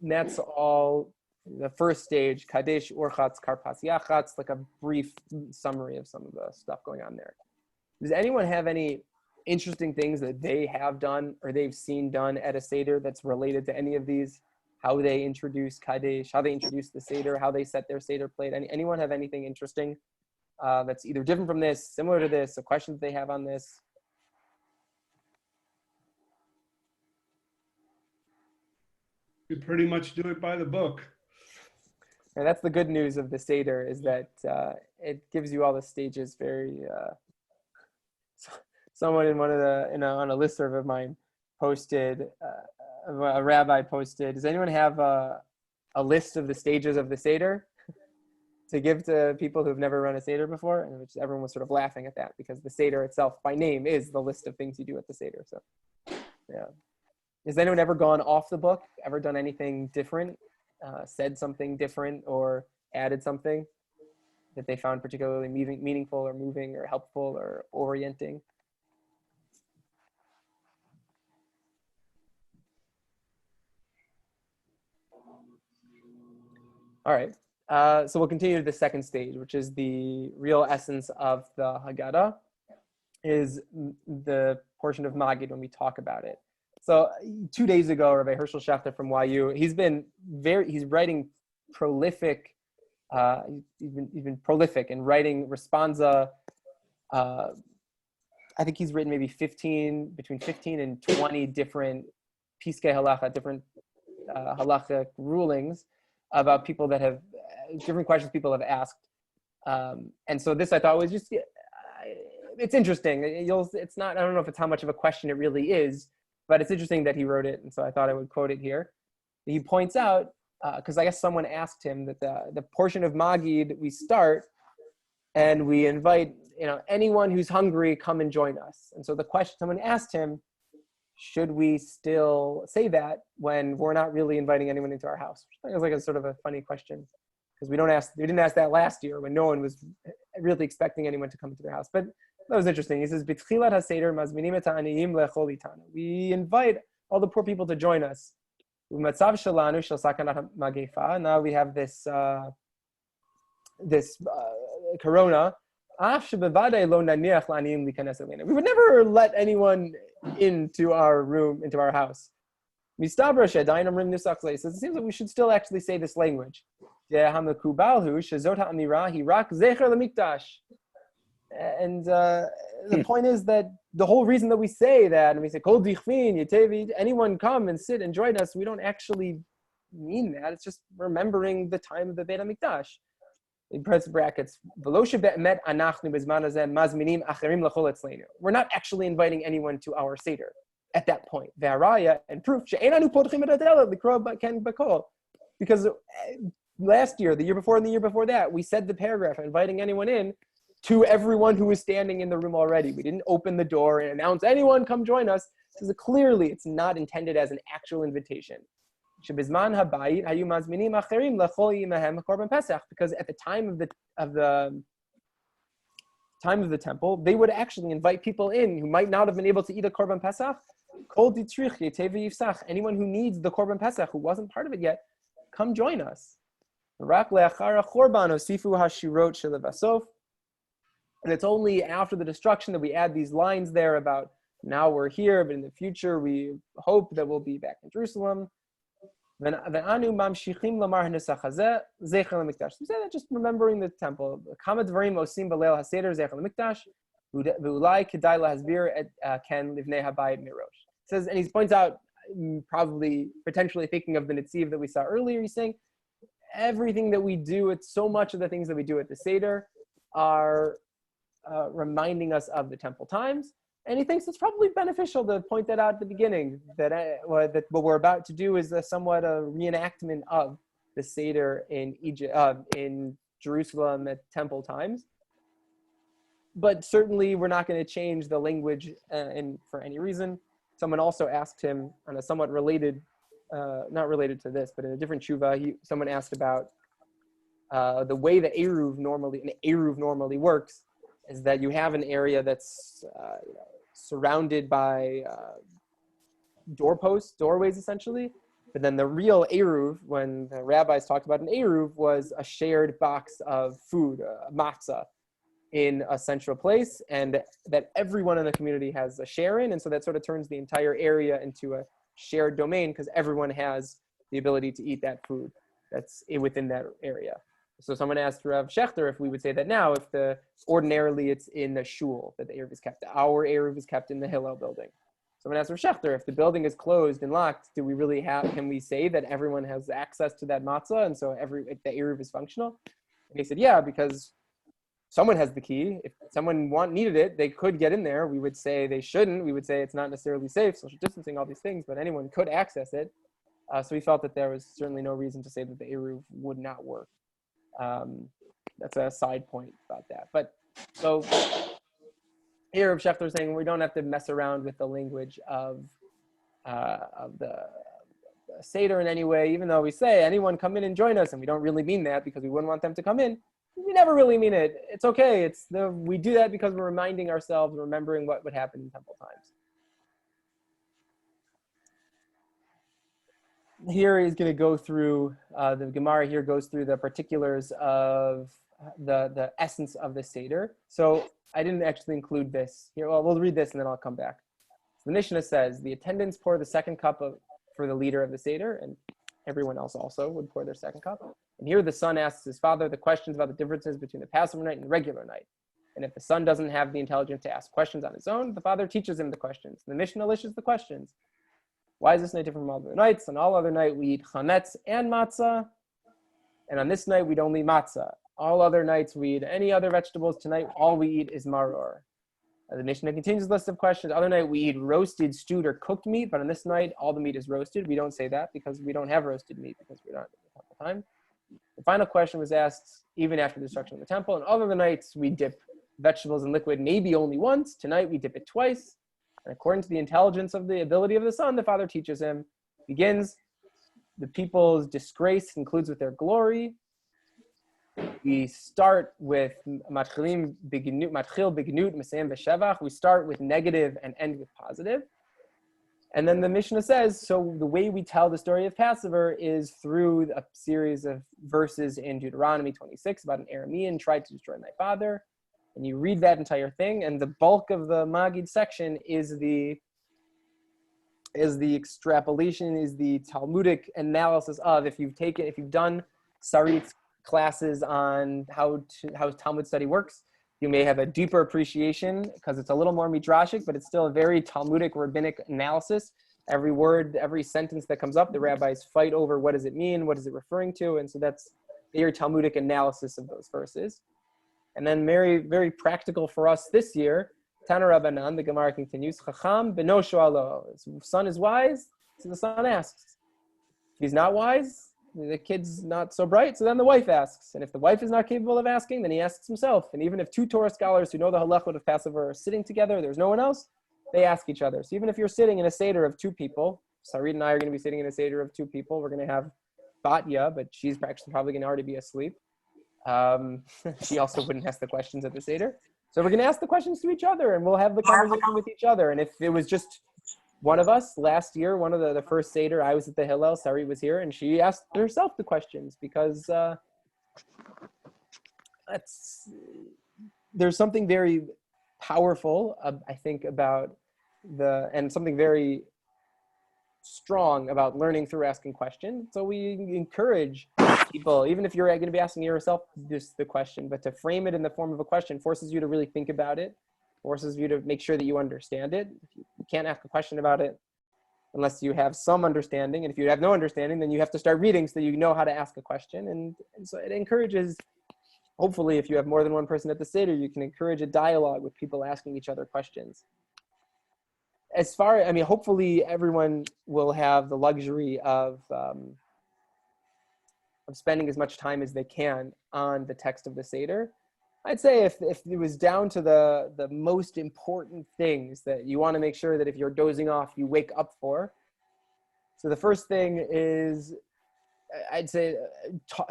And that's all the first stage, Kadesh, Urchatz, Karpas, Yachatz, like a brief summary of some of the stuff going on there. Does anyone have any interesting things that they have done or they've seen done at a Seder that's related to any of these? How they introduce Kadesh, how they introduce the Seder, how they set their Seder plate? Anyone have anything interesting that's either different from this, similar to this, a question that they have on this? You pretty much do it by the book. And that's the good news of the Seder, is that it gives you all the stages very. Someone in one of the on a listserv of mine posted, a rabbi posted, does anyone have a list of the stages of the Seder to give to people who've never run a Seder before? And which everyone was sort of laughing at that, because the Seder itself by name is the list of things you do at the Seder. So, yeah. Has anyone ever gone off the book, ever done anything different, said something different, or added something that they found particularly meaningful or moving or helpful or orienting? All right. So we'll continue to the second stage, which is the real essence of the Haggadah, is the portion of Magid when we talk about it. So 2 days ago, Rabbi Herschel Schachter from YU, he's writing prolific. He's been prolific in writing responsa. I think he's written maybe between 15 and 20 different piskei halacha, different halachic rulings about people that have different questions people have asked. And so this I thought was just, it's interesting. It's not, I don't know if it's how much of a question it really is, but it's interesting that he wrote it, and so I thought I would quote it here. He points out, because I guess someone asked him that the portion of Magid we start, and we invite anyone who's hungry, come and join us. And so the question, someone asked him, should we still say that when we're not really inviting anyone into our house? Which I think is like a sort of a funny question, because we didn't ask that last year when no one was really expecting anyone to come into their house. But that was interesting. He says, "B'tchilat haseder mazminim et ha'aniyim lechol itanu." We invite all the poor people to join us. U'matzav shelanu shel sakanat magefa. Now we have this corona. Af shebevadei lo naniach la'aniyim likanes elena. We would never let anyone into our room, into our house. Mistabra she'adayin omrim nusach zeh. So it seems like we should still actually say this language. Hamekubal hu shezot ha'amira hi rak zecher lemikdash. And the point is that the whole reason that we say that, and we say kol dichvin yetevi, anyone come and sit and join us, we don't actually mean that. It's just remembering the time of the Beit HaMikdash. In press brackets, we're not actually inviting anyone to our Seder at that point. And proof, because last year, the year before, and the year before that, we said the paragraph inviting anyone in to everyone who was standing in the room already. We didn't open the door and announce, anyone come join us. Because clearly it's not intended as an actual invitation. Because at the time of the temple, they would actually invite people in who might not have been able to eat a Korban Pesach. Anyone who needs the Korban Pesach, who wasn't part of it yet, come join us. And it's only after the destruction that we add these lines there about now we're here, but in the future we hope that we'll be back in Jerusalem. Ve'anu mamshichim lamar hanusach hazeh zecher lemikdash. We say that just remembering the temple. Kama dvarim osim b'leil haseder zecher lemikdash. Ve'ulai kedai lahasbir ken livnei habayit mirosh. Says, and he points out, probably potentially thinking of the Netziv that we saw earlier. He's saying everything that we do, it's so much of the things that we do at the Seder are reminding us of the temple times. And he thinks it's probably beneficial to point that out at the beginning, that what we're about to do is somewhat a reenactment of the Seder in Egypt, in Jerusalem at temple times. But certainly we're not going to change the language for any reason. Someone also asked him on a somewhat related, not related to this, but in a different tshuva, someone asked about the way the Eruv normally works is that you have an area that's surrounded by doorways essentially. But then the real Eruv, when the rabbis talked about an Eruv, was a shared box of food, matzah, in a central place, and that everyone in the community has a share in. And so that sort of turns the entire area into a shared domain because everyone has the ability to eat that food that's within that area. So someone asked Rav Schechter if we would say that now, if ordinarily it's in the shul that the Eruv is kept. Our Eruv is kept in the Hillel building. Someone asked Rav Schechter, if the building is closed and locked, can we say that everyone has access to that matzah and so the Eruv is functional? And he said, yeah, because someone has the key. If someone needed it, they could get in there. We would say they shouldn't. We would say it's not necessarily safe, social distancing, all these things, but anyone could access it. So we felt that there was certainly no reason to say that the Eruv would not work. That's a side point about that. But so here, Rav Schechter is saying we don't have to mess around with the language of the Seder in any way, even though we say anyone come in and join us, and we don't really mean that because we wouldn't want them to come in. We never really mean it. It's okay. We do that because we're reminding ourselves, remembering what would happen in temple times. Here he's going to go through, the Gemara here goes through the particulars of the essence of the Seder. So I didn't actually include this here. Well, we'll read this and then I'll come back. So the Mishnah says, the attendants pour the second cup for the leader of the Seder, and everyone else also would pour their second cup. And here the son asks his father the questions about the differences between the Passover night and the regular night. And if the son doesn't have the intelligence to ask questions on his own, the father teaches him the questions. The Mishnah lists the questions. Why is this night different from all other nights? On all other night we eat chametz and matzah. And on this night we'd only matzah. All other nights we eat any other vegetables. Tonight all we eat is maror. The Mishnah continues the list of questions. Other night we eat roasted, stewed, or cooked meat, but on this night all the meat is roasted. We don't say that because we don't have roasted meat because we're not at the temple time. The final question was asked even after the destruction of the temple. And all other nights we dip vegetables in liquid maybe only once. Tonight we dip it twice. And according to the intelligence of the ability of the son, the father teaches him, begins, the people's disgrace concludes with their glory. We start with matchil bignut mesayim b'shevach. We start with negative and end with positive. And then the Mishnah says, so the way we tell the story of Passover is through a series of verses in Deuteronomy 26 about an Aramean tried to destroy my father. And you read that entire thing, and the bulk of the Magid section is the extrapolation, is the Talmudic analysis of if you've done Sarit's classes on how Talmud study works, you may have a deeper appreciation because it's a little more midrashic, but it's still a very Talmudic rabbinic analysis. Every word, every sentence that comes up, the rabbis fight over what does it mean, what is it referring to, and so that's very Talmudic analysis of those verses. And then very, very practical for us this year, Tana Rabbanan, the Gemara continues, Chacham beno shoalo. His son is wise, so the son asks. If he's not wise, the kid's not so bright, so then the wife asks. And if the wife is not capable of asking, then he asks himself. And even if two Torah scholars who know the halachot of Passover are sitting together, there's no one else, they ask each other. So even if you're sitting in a Seder of two people, Sarit and I are going to be sitting in a Seder of two people, we're going to have Batya, but she's actually probably going to already be asleep. She also wouldn't ask the questions at the Seder. So we're going to ask the questions to each other, and we'll have the conversation with each other. And if it was just one of us last year, one of the first Seder, I was at the Hillel, Sari was here, and she asked herself the questions because there's something very powerful, I think, about and something very strong about learning through asking questions. So we encourage people, even if you're going to be asking yourself just the question, but to frame it in the form of a question forces you to really think about it, forces you to make sure that you understand it. You can't ask a question about it unless you have some understanding. And if you have no understanding, then you have to start reading so that you know how to ask a question. And so it encourages, hopefully, if you have more than one person at the Seder, you can encourage a dialogue with people asking each other questions. Hopefully everyone will have the luxury of spending as much time as they can on the text of the Seder. I'd say if it was down to the most important things that you want to make sure that if you're dozing off, you wake up for. So the first thing is, I'd say,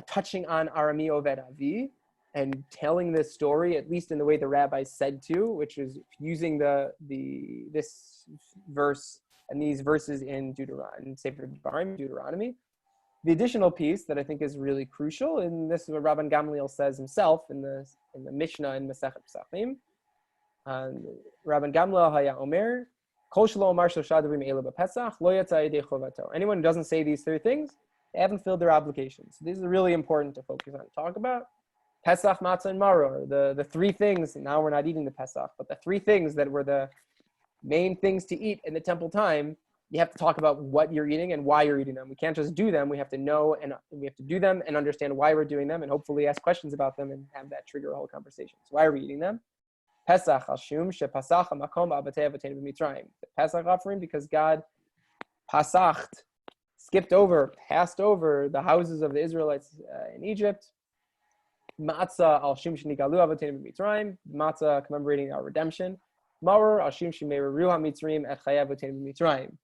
touching on Arami Oved Avi and telling this story, at least in the way the rabbis said to, which is using this verse and these verses in Deuteronomy. The additional piece that I think is really crucial, and this is what Rabban Gamliel says himself in the Mishnah in Masechet Pesachim. Rabban Gamliel haya omer, kol shelo omar shlosha dvarim elu b'Pesach, lo yatsa yedei chovato. Anyone who doesn't say these three things, they haven't filled their obligations. So these are really important to focus on and talk about. Pesach, matzah, and maror, the three things. Now we're not eating the Pesach, but the three things that were the main things to eat in the temple time. You have to talk about what you're eating and why you're eating them. We can't just do them. We have to know, and we have to do them and understand why we're doing them, and hopefully ask questions about them and have that trigger a whole conversation. So why are we eating them? Pesach al shum she pasach makom abatei abateinu b'Mitzrayim. The Pesach offering because God pasacht, passed over the houses of the Israelites in Egypt. Matzah al shum shenigalu abateinu b'Mitzrayim. Matzah commemorating our redemption. Maror al shum shemeru hamitzrayim et chayav abateinu b'Mitzrayim.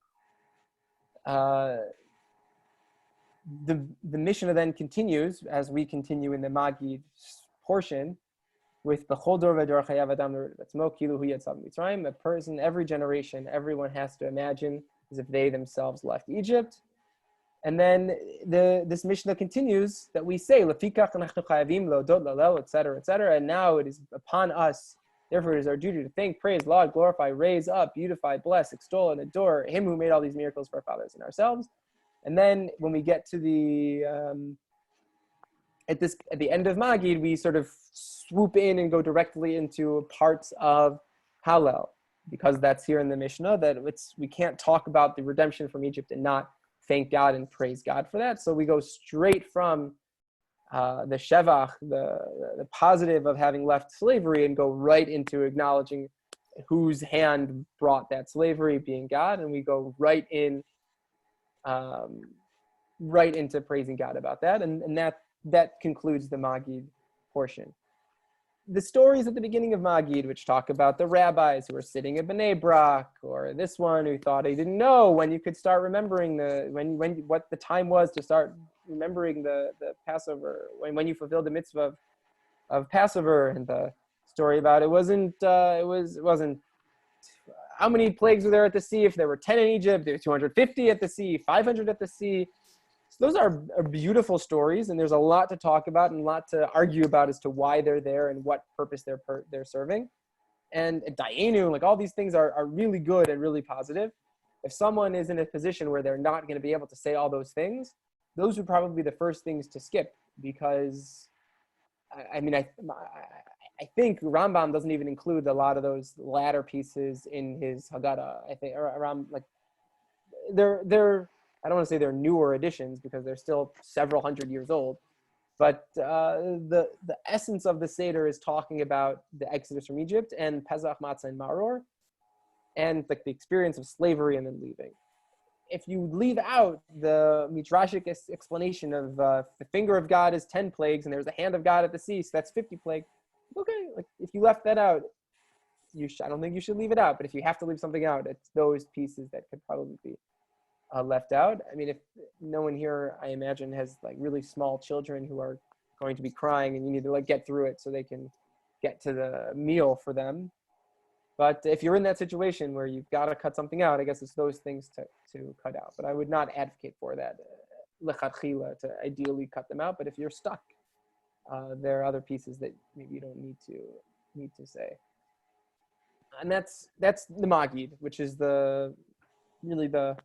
The Mishnah then continues, as we continue in the Magid portion, with B'chol dor v'dor chayav adam v'tzmo kilu hu yatzav Mitzrayim. A person, every generation, everyone has to imagine as if they themselves left Egypt. And then this Mishnah continues that we say, Lefikach anachnu chayavim leodot lalel, etc., etc. And now it is upon us. Therefore, it is our duty to thank, praise, laud, glorify, raise up, beautify, bless, extol, and adore Him who made all these miracles for our fathers and ourselves. And then, when we get to the at the end of Magid, we sort of swoop in and go directly into parts of Hallel, because that's here in the Mishnah that we can't talk about the redemption from Egypt and not thank God and praise God for that. So we go straight from the Shevach, the positive of having left slavery, and go right into acknowledging whose hand brought that slavery, being God, and we go right into praising God about that, and that concludes the Magid portion. The stories at the beginning of Magid, which talk about the rabbis who were sitting at Bnei Brak, or this one who thought he didn't know when you could start remembering what the time was to start remembering the Passover, when you fulfilled the mitzvah of Passover, and the story about it wasn't how many plagues were there at the sea. If there were 10 in Egypt, there were 250 at the sea, 500 at the sea. So those are beautiful stories, and there's a lot to talk about and a lot to argue about as to why they're there and what purpose they're serving. And Dayenu, like all these things are really good and really positive. If someone is in a position where they're not going to be able to say all those things, those would probably be the first things to skip, because I think Rambam doesn't even include a lot of those latter pieces in his Haggadah. I think around like they're I don't want to say they're newer editions because they're still several hundred years old, but the essence of the Seder is talking about the Exodus from Egypt and Pesach, Matzah, and Maror, and like the experience of slavery and then leaving. If you leave out the midrashic explanation of the finger of God is 10 plagues and there's the hand of God at the sea, so that's 50 plagues. Okay, like if you left that out, I don't think you should leave it out. But if you have to leave something out, it's those pieces that could probably be left out. I mean, if no one here, I imagine, has like really small children who are going to be crying, and you need to like get through it so they can get to the meal for them. But if you're in that situation where you've got to cut something out, I guess it's those things to cut out. But I would not advocate for that lechatchila to ideally cut them out. But if you're stuck, there are other pieces that maybe you don't need to say. And that's the Magid, which is really the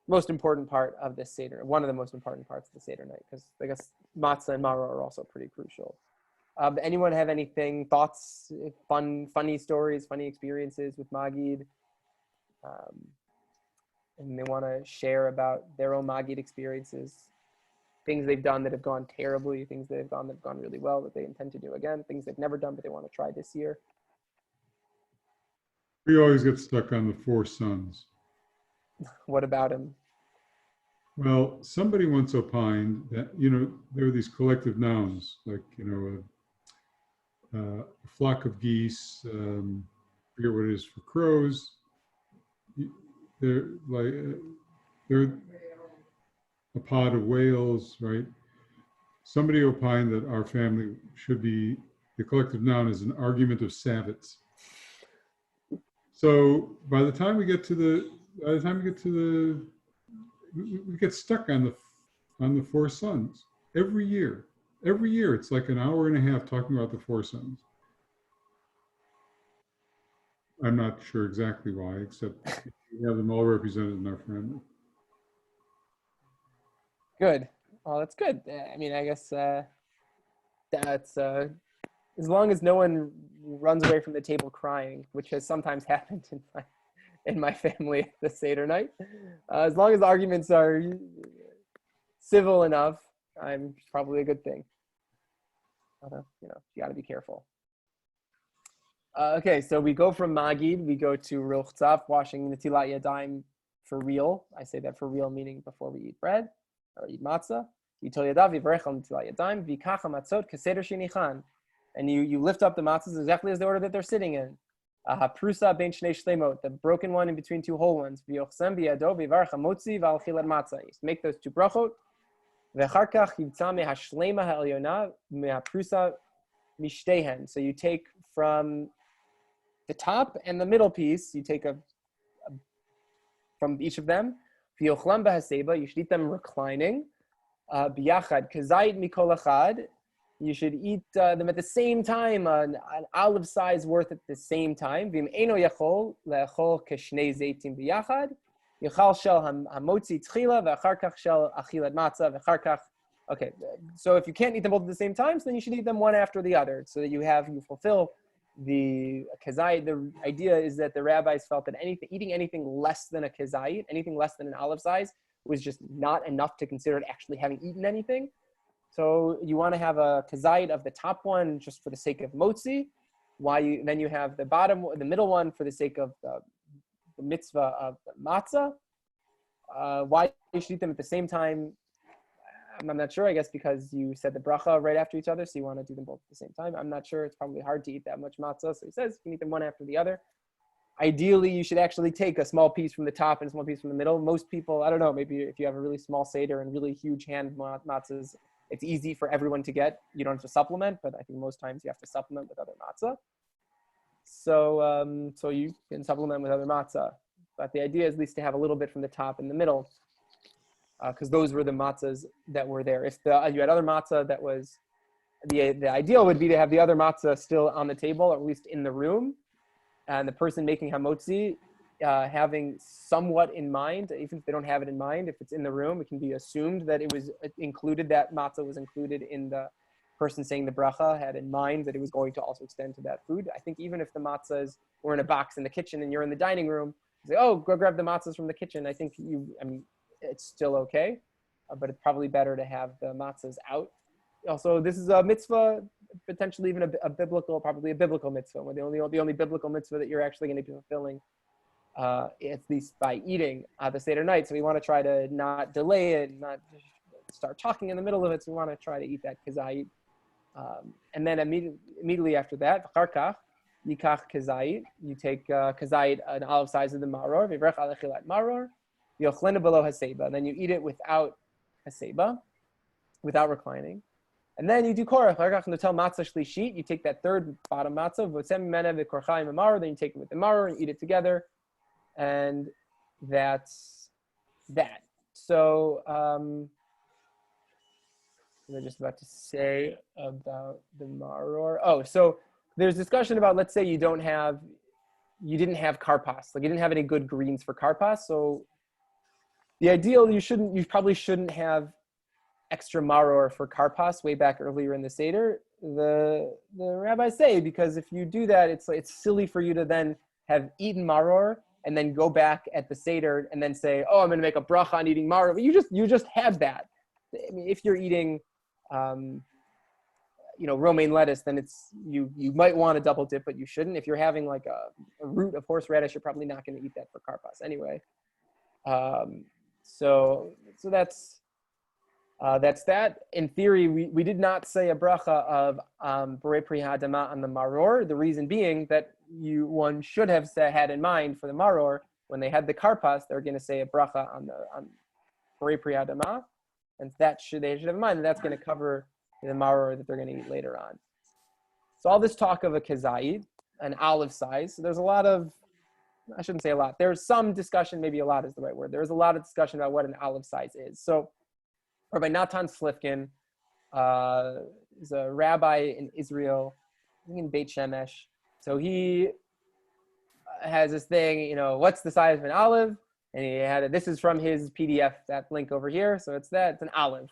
most important part of this Seder, one of the most important parts of the Seder night, because I guess matzah and maror are also pretty crucial. Anyone have anything, thoughts, funny stories, funny experiences with Magid? And they want to share about their own Magid experiences, things they've done that have gone terribly, things that have gone really well that they intend to do again, things they've never done but they want to try this year. We always get stuck on the four sons. What about him? Well, somebody once opined that, there are these collective nouns, like, a flock of geese, forget what it is for crows. They're like, they're a pod of whales, right? Somebody opined that our family should be, the collective noun is an argument of sabbats. So by the time we get to we get stuck on the four sons every year. Every year, it's like an hour and a half talking about the four sons. I'm not sure exactly why, except we have them all represented in our family. Good. Well, that's good. I mean, I guess that's as long as no one runs away from the table crying, which has sometimes happened in my family at the Seder night. As long as the arguments are civil enough, I'm probably a good thing. You got to be careful. Okay, so we go from Magid, we go to Rilchtzaf, washing Netilat Yadayim for real. I say that for real, meaning before we eat bread or eat matzah. And you lift up the matzahs exactly as the order that they're sitting in. The broken one in between two whole ones. You make those two brachot. So you take from the top and the middle piece, you take from each of them. You should eat them reclining. You should eat them at the same time, an olive size worth at the same time. Okay, so if you can't eat them both at the same time, then you should eat them one after the other, so that you fulfill the kazayit. The idea is that the rabbis felt that eating anything less than a kazayit, anything less than an olive size, was just not enough to consider it actually having eaten anything. So you want to have a kazayit of the top one just for the sake of motzi, then you have the middle one for the sake of the mitzvah of the matzah. Why you should eat them at the same time, I'm not sure. I guess because you said the bracha right after each other, so you want to do them both at the same time. I'm not sure. It's probably hard to eat that much matzah. So he says you can eat them one after the other. Ideally, you should actually take a small piece from the top and a small piece from the middle. Most people, I don't know, maybe if you have a really small seder and really huge hand matzahs, it's easy for everyone to get. You don't have to supplement, but I think most times you have to supplement with other matzah. So you can supplement with other matzah. But the idea is at least to have a little bit from the top and the middle, because those were the matzahs that were there. If you had other matzah that was, the ideal would be to have the other matzah still on the table, or at least in the room, and the person making hamotzi having somewhat in mind, even if they don't have it in mind, if it's in the room, it can be assumed that it was included, that matzah was included in the person saying the bracha, had in mind that it was going to also extend to that food. I think even if the matzahs were in a box in the kitchen and you're in the dining room, say, oh, go grab the matzahs from the kitchen. I think it's still okay, but it's probably better to have the matzahs out. Also, this is a mitzvah, potentially even probably a biblical mitzvah, where the only biblical mitzvah that you're actually going to be fulfilling, at least by eating the Seder night. So we want to try to not delay it, not start talking in the middle of it. So we want to try to eat that kazayit. And then immediately after that, v'charkach, yikach kazayit. You take kazayit, an olive size of the maror, v'yivrech al achilat maror, v'yochlenu below haseba. And then you eat it without haseba, without reclining. And then you do korach, v'charkach notel matzah shlishit. You take that third bottom matzah, v'otzem mimena v'korchayim maror. Then you take it with the maror and eat it together. And that's that. So, I'm just about to say about the maror. Oh, so there's discussion about, let's say you didn't have karpas, like you didn't have any good greens for karpas. So The ideal, you probably shouldn't have extra maror for karpas way back earlier in the Seder. The rabbis say, because if you do that, it's silly for you to then have eaten maror and then go back at the Seder and then say, oh, I'm going to make a bracha on eating maror. But you just had that. I mean, if you're eating, romaine lettuce, then you might want to double dip, but you shouldn't. If you're having like a root of horseradish, you're probably not going to eat that for karpas anyway. So that's that. In theory, we did not say a bracha of Borei Pri Hadama on the maror. The reason being that one should have had in mind for the maror, when they had the karpas, they're going to say a bracha on Borei Pri Hadama, and they should have in mind that that's going to cover the maror that they're going to eat later on. So all this talk of a kazayid, an olive size, so there's a lot of, I shouldn't say a lot, there's some discussion, maybe a lot is the right word, there's a lot of discussion about what an olive size is. So Rabbi Natan Slifkin is a rabbi in Israel, I think in Beit Shemesh. So he has this thing, what's the size of an olive? And this is from his PDF, that link over here. So it's an olive.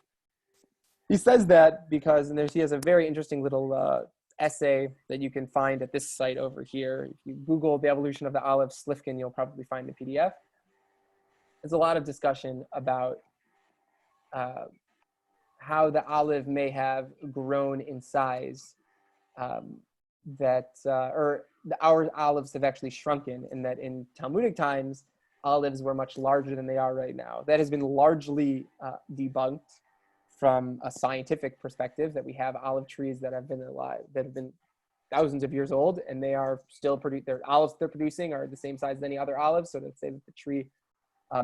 He says that because, he has a very interesting little essay that you can find at this site over here. If you Google the evolution of the olive Slifkin, you'll probably find the PDF. There's a lot of discussion about how the olive may have grown in size, or our olives have actually shrunken, and that in Talmudic times, olives were much larger than they are right now. That has been largely debunked from a scientific perspective, that we have olive trees that have been alive, that have been thousands of years old, and they are still their olives they're producing are the same size as any other olive. So to say that the tree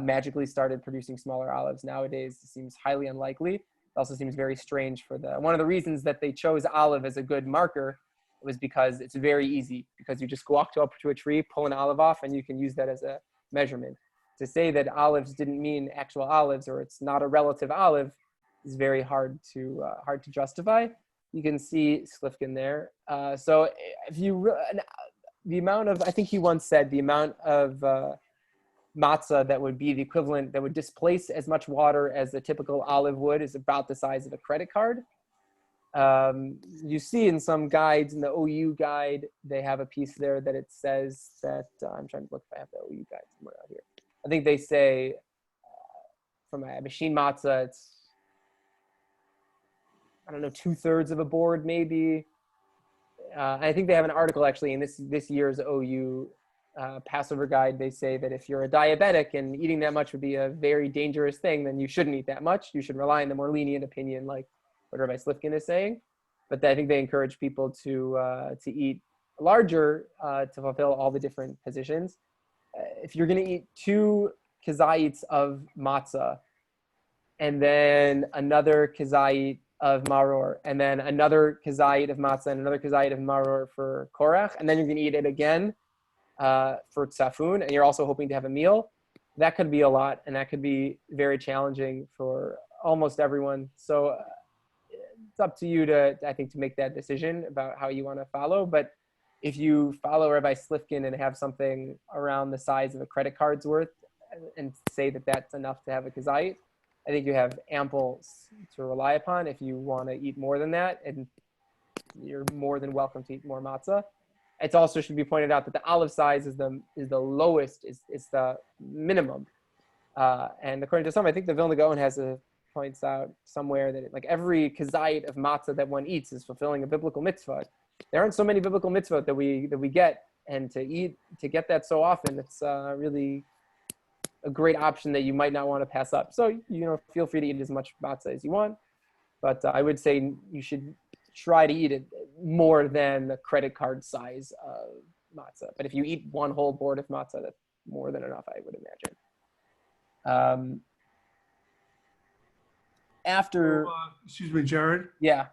magically started producing smaller olives nowadays seems highly unlikely. It also seems very strange one of the reasons that they chose olive as a good marker was because it's very easy, because you just go up to a tree, pull an olive off, and you can use that as a measurement. To say that olives didn't mean actual olives, or it's not a relative olive, is very hard to justify. You can see Slifkin there. So if the amount of, I think he once said the amount of matzah that would be the equivalent, that would displace as much water as a typical olive would, is about the size of a credit card. You see in some guides, in the OU guide, they have a piece there that it says that, I'm trying to look if I have the OU guide somewhere out here. I think they say from a machine matzah, it's, 2/3 of a board maybe. I think they have an article actually in this year's OU Passover guide. They say that if you're a diabetic and eating that much would be a very dangerous thing, then you shouldn't eat that much. You should rely on the more lenient opinion, like what Rabbi Slifkin is saying. But I think they encourage people to eat larger to fulfill all the different positions. If you're going to eat 2 kazayits of matzah, and then another kazayit of maror, and then another kazayit of matzah, and another kazayit of maror for korach, and then you're going to eat it again for tzafun, and you're also hoping to have a meal, that could be a lot, and that could be very challenging for almost everyone. So it's up to you to make that decision about how you want to follow. But if you follow Rabbi Slifkin and have something around the size of a credit card's worth and say that that's enough to have a kazayit, I think you have ample to rely upon. If you want to eat more than that, and you're more than welcome to eat more matzah. It also should be pointed out that the olive size is the lowest, is the minimum. And according to some, I think the Vilna Gaon points out somewhere that every kazayit of matzah that one eats is fulfilling a biblical mitzvah. There aren't so many biblical mitzvot that we get, and to get that so often, it's really a great option that you might not want to pass up. So, feel free to eat as much matzah as you want, but I would say you should try to eat it more than the credit card size of matzah. But if you eat one whole board of matzah, that's more than enough, I would imagine. After, Excuse me, Jared. yeah.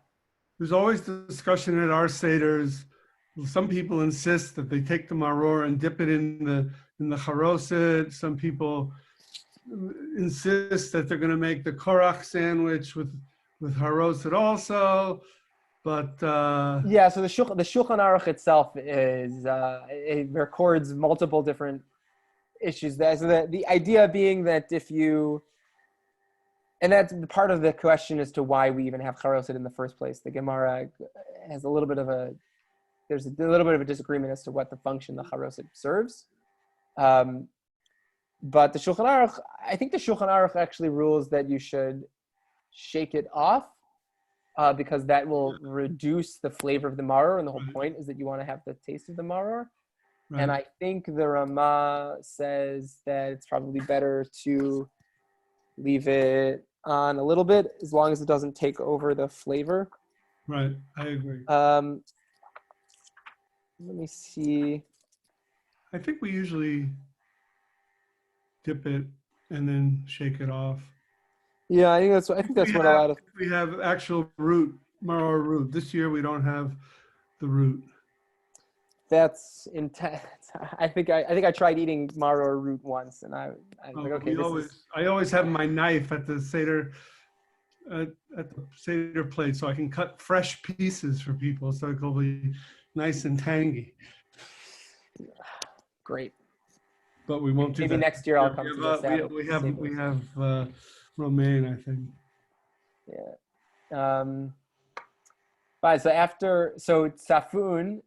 There's always discussion at our seders. Some people insist that they take the maror and dip it in the charoset. Some people insist that they're going to make the korach sandwich with haroset also. But yeah, so the Shulchan Aruch itself it records multiple different issues there. So the idea being that if you, and that's part of the question as to why we even have charoset in the first place. The Gemara has a little bit of there's a little bit of a disagreement as to what the function the charoset serves. But the Shulchan Aruch, I think the Shulchan Aruch actually rules that you should shake it off because that will reduce the flavor of the maror, and the whole point is that you want to have the taste of the maror. Right. And I think the Rama says that it's probably better to leave it on a little bit as long as it doesn't take over the flavor. Right, I agree. Let me see. I think we usually dip it and then shake it off. Yeah, I think that's what a lot of. We have actual root, maror root. This year we don't have the root. That's intense. I think I tried eating maror root once, and I was like, okay, I always have my knife at the Seder at the Seder plate, so I can cut fresh pieces for people, so it'll be nice and tangy. Great. But we won't do that. Maybe next year I'll come to the Sabbath. We have romaine, I think. Yeah. But so Safun,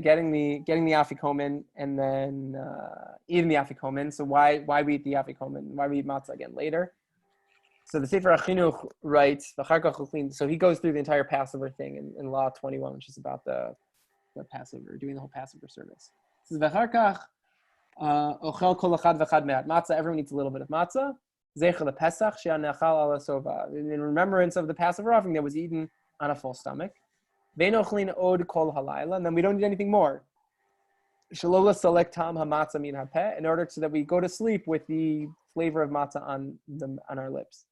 getting the afikomen and then eating the afikomen. So why we eat the afikomen? Why we eat matzah again later? So the Sefer HaChinuch writes, so he goes through the entire Passover thing in Law 21, which is about the Passover, doing the whole Passover service. It says, Ochel kol echad v'echad me'at matzah. Everyone eats a little bit of matzah. Zecher lePesach she'anechal ala sova. In remembrance of the Passover offering that was eaten on a full stomach. Ve'en ochlin od kol halayla. And then we don't eat anything more. Shelo l'salek tam hamatzah min hapeh. In order so that we go to sleep with the flavor of matzah on our lips.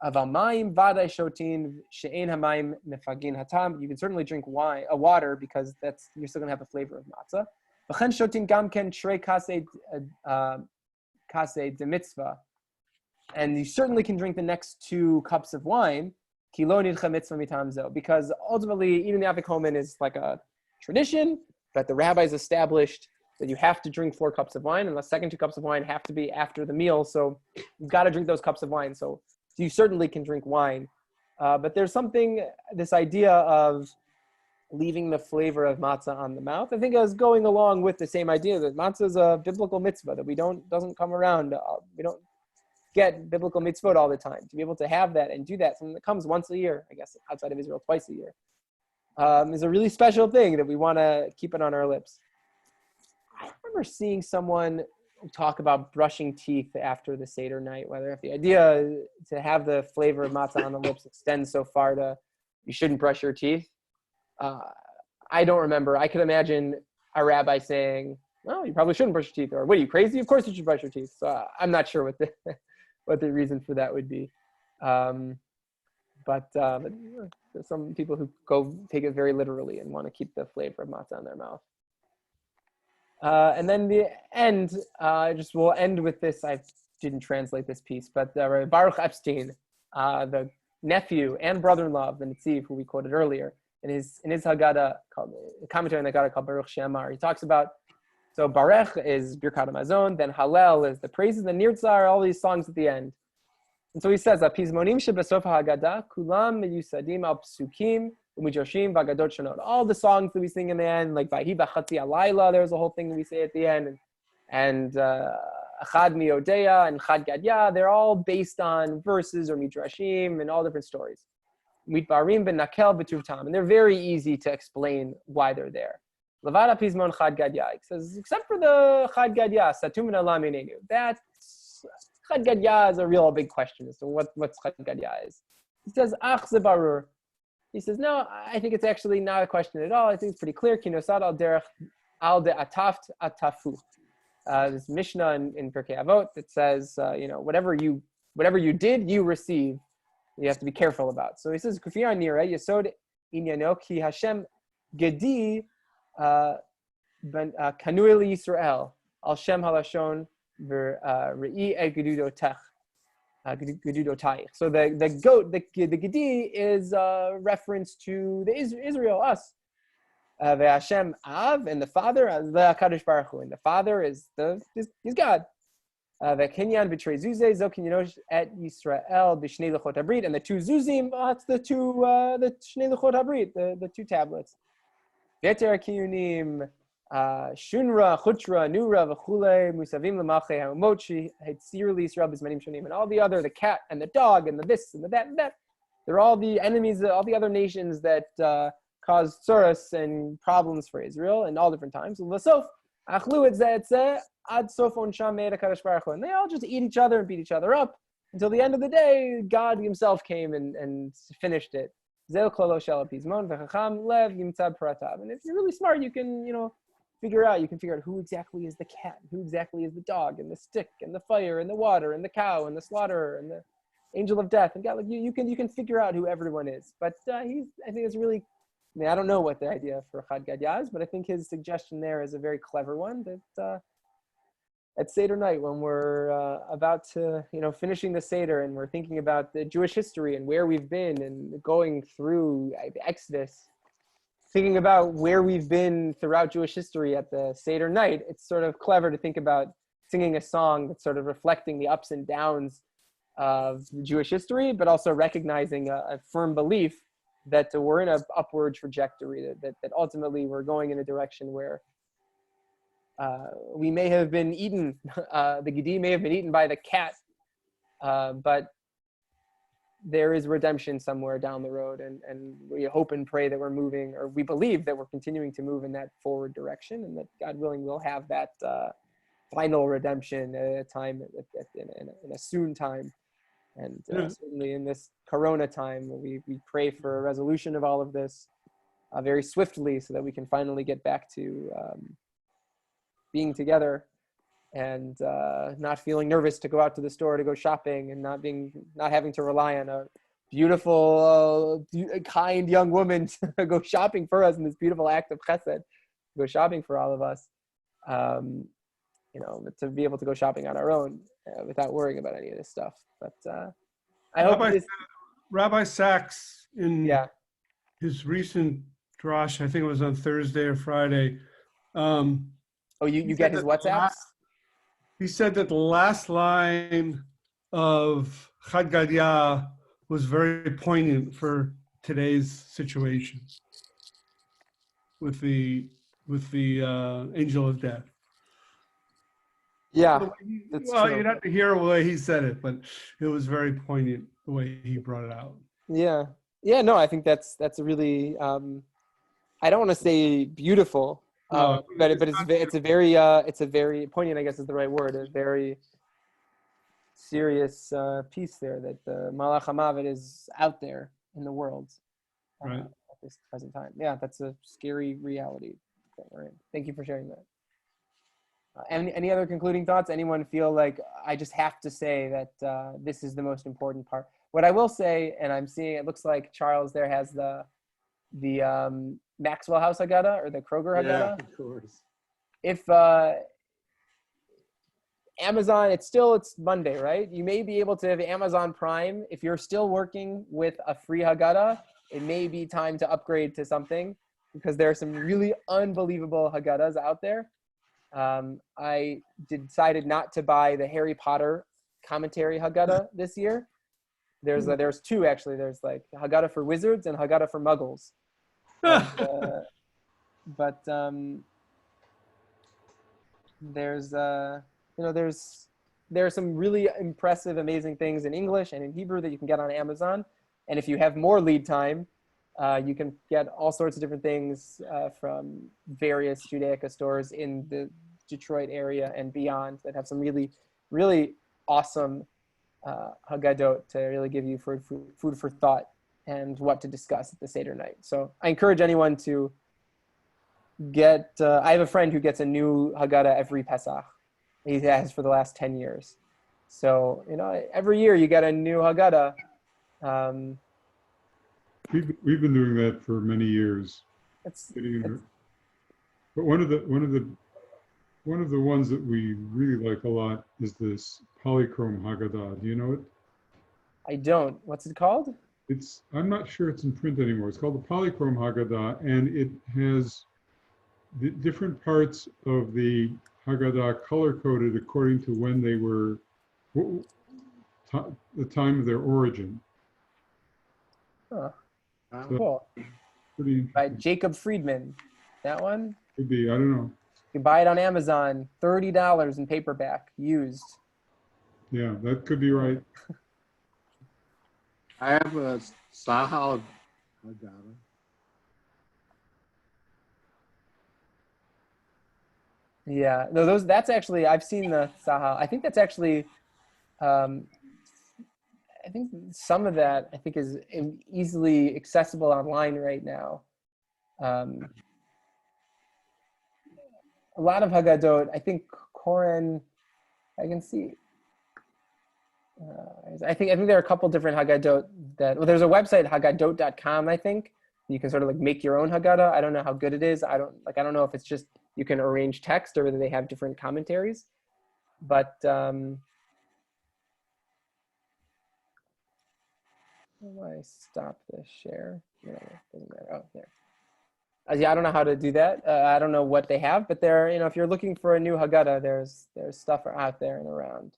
Aval mayim vaday shotin she'ein hamayim mefagin hatam. You can certainly drink water because you're still gonna have the flavor of matzah. V'chen shotin gam ken shrei kasei de mitzvah. And you certainly can drink the next 2 cups of wine, because ultimately eating the afikomen is like a tradition that the rabbis established that you have to drink 4 cups of wine, and the second 2 cups of wine have to be after the meal. So you've got to drink those cups of wine. So you certainly can drink wine. But there's this idea of leaving the flavor of matzah on the mouth. I think I was going along with the same idea that matzah is a biblical mitzvah that doesn't come around. We don't get biblical mitzvot all the time. To be able to have that and do that, something that comes once a year, I guess outside of Israel twice a year, is a really special thing that we want to keep it on our lips. I remember seeing someone talk about brushing teeth after the Seder night, whether if the idea to have the flavor of matzah on the lips extends so far to you shouldn't brush your teeth. I don't remember. I could imagine a rabbi saying, "No, you probably shouldn't brush your teeth," or "What are you, crazy? Of course you should brush your teeth." So I'm not sure what the reason for that would be. But there's some people who go take it very literally and want to keep the flavor of matzah in their mouth. And then the end, we'll end with this. I didn't translate this piece, but Baruch Epstein, the nephew and brother-in-law of the Netziv, who we quoted earlier, in his Haggadah, commentary on the Haggadah called Baruch She'amar, he talks about, so Barech is Birkat HaMazon, then Hallel is the praises, and Nirtzar, all these songs at the end. And so he says, Pizmonim shebesof ha'Haggadah, kulam meyusadim al psukim, u'mijoshim v'agadot shonot. All the songs that we sing in the end, like Vahi b'chatzi alayla, there's a whole thing that we say at the end, and Achad mi'odeya and Chad gadya, they're all based on verses or midrashim and all different stories. Mitbarim ben nakel v'tuv tam, and they're very easy to explain why they're there. Levada pizmon Chad gadya, he says, except for the Chad gadya, satum min alam inegu. That Chad gadya is a real big question as to what Chad gadya is. He says, ach zebarur. He says, no, I think it's actually not a question at all. I think it's pretty clear. Kinosad al derech al de ataft atafu. This Mishnah in Pirkei Avot that says, whatever you did, you receive. You have to be careful about. So he says, Kufiyah nira yesod inyano ki Hashem gedi kanui li Yisrael al shem halashon v're'i e gedudotech. So the goat, the gedi is a reference to the Israel, us. Ve'Hashem Av, and the Father, Ve'Hakadosh Baruch Hu, and the Father is he's God. Ve'Kinyan B'Trei Zuzeh Zokin Yinosh et Yisrael B'Shnei Luchot Habrit, and the two Zuzim, it's the Shnei Luchot Habrit, the two tablets. Ve'Ter Kiyunim, Shunra, Chutra, Nura, V'Chule, Musavim L'Malchei HaMochi, Hetzir L'Yisrael B'Zmanim Shonim, and all the other, the cat and the dog and the this and the that and that. They're all the enemies, all the other nations that caused tsuras and problems for Israel in all different times. L'sof, achlu et zeh ad sof onsham me'ed HaKadosh Baruch Hu. And they all just eat each other and beat each other up until the end of the day, God himself came and finished it. Zeh klolo shel apizmon v'chacham lev yimtzad paratav. And if you're really smart, you can, figure out who exactly is the cat, who exactly is the dog, and the stick, and the fire, and the water, and the cow, and the slaughterer, and the angel of death. And God, like you can figure out who everyone is. But I think it's really, I don't know what the idea for Chad Gadya is, but I think his suggestion there is a very clever one, that at Seder night, when we're about to, finishing the Seder, and we're thinking about the Jewish history and where we've been and going through the Exodus, thinking about where we've been throughout Jewish history at the Seder night, it's sort of clever to think about singing a song that's sort of reflecting the ups and downs of Jewish history, but also recognizing a firm belief that we're in an upward trajectory, that ultimately we're going in a direction where we may have been eaten, the Gedi may have been eaten by the cat, but there is redemption somewhere down the road, and we hope and pray that we're moving, or we believe that we're continuing to move in that forward direction, and that God willing we'll have that final redemption at a time, in a soon time. And certainly in this Corona time, we pray for a resolution of all of this very swiftly, so that we can finally get back to being together and not feeling nervous to go out to the store to go shopping, and not having to rely on a beautiful, kind young woman to go shopping for us in this beautiful act of chesed, go shopping for all of us. To be able to go shopping on our own without worrying about any of this stuff. But I hope Rabbi Sachs, in his recent drash, I think it was on Thursday or Friday. You get his WhatsApps? He said that the last line of Chad Gadya was very poignant for today's situation with the angel of death. Yeah, well, you'd have to hear the way he said it, but it was very poignant the way he brought it out. Yeah. No, I think that's a really, I don't want to say beautiful, but it's a very poignant, I guess is the right word, a very serious piece there, that the Malach HaMavet is out there in the world right at this present time. Yeah, that's a scary reality that we're in. Thank you for sharing that. Any other concluding thoughts? Anyone feel like I just have to say that this is the most important part? What I will say, and I'm seeing, it looks like Charles there has the Maxwell House Haggadah or the Kroger Haggadah. Yeah, of course. If Amazon, it's Monday, right? You may be able to have Amazon Prime. If you're still working with a free Haggadah, it may be time to upgrade to something, because there are some really unbelievable Haggadahs out there. I decided not to buy the Harry Potter commentary Haggadah this year. There's two actually. There's like Haggadah for wizards and Haggadah for muggles. But there's there are some really impressive, amazing things in English and in Hebrew that you can get on Amazon. And if you have more lead time, you can get all sorts of different things from various Judaica stores in the Detroit area and beyond that have some really, really awesome Haggadot to really give you food for thought and what to discuss at the Seder night. So I encourage anyone to get, I have a friend who gets a new Haggadah every Pesach. He has for the last 10 years. So, every year you get a new Haggadah. We've been doing that for many years. But one of the ones that we really like a lot is this polychrome Haggadah. Do you know it? I don't. What's it called? I'm not sure it's in print anymore. It's called the polychrome Haggadah, and it has the different parts of the Haggadah color-coded according to when they were, the time of their origin. Huh, Wow. So cool. pretty By interesting. Jacob Friedman. That one? Could be, I don't know. You buy it on Amazon, $30 in paperback, used. Yeah, that could be right. I have a Sahal Haggadah. Yeah, no, that's actually, I've seen the Sahal. I think that's actually, I think some of that, I think, is easily accessible online right now. A lot of Haggadot, I think Koren, I can see. I think there are a couple different Haggadot that, well, there's a website, haggadot.com, I think. You can sort of like make your own Haggadah. I don't know how good it is. I don't know if it's just you can arrange text or whether they have different commentaries. But how do I stop the share? Whatever, doesn't matter. Oh, there. Yeah, I don't know how to do that. I don't know what they have, but there, if you're looking for a new Haggadah, there's stuff out there and around.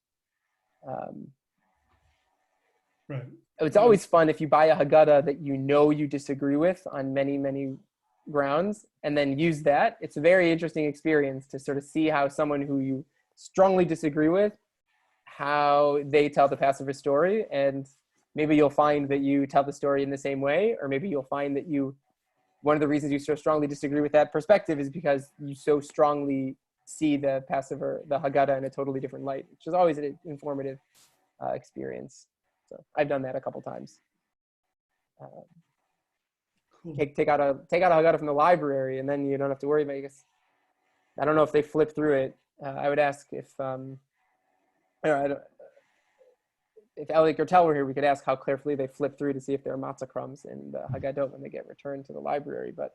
Right. It's always fun if you buy a Haggadah that you disagree with on many, many grounds, and then use that. It's a very interesting experience to sort of see how someone who you strongly disagree with, how they tell the Passover story, and maybe you'll find that you tell the story in the same way, or maybe you'll find that one of the reasons you so strongly disagree with that perspective is because you so strongly see the Passover, the Haggadah, in a totally different light, which is always an informative experience. So I've done that a couple times. Cool. Take out a Haggadah from the library, and then you don't have to worry about it. I don't know if they flip through it. I would ask if if Elliot Gertel were here, we could ask how carefully they flip through to see if there are matzah crumbs in the Haggadot when they get returned to the library. But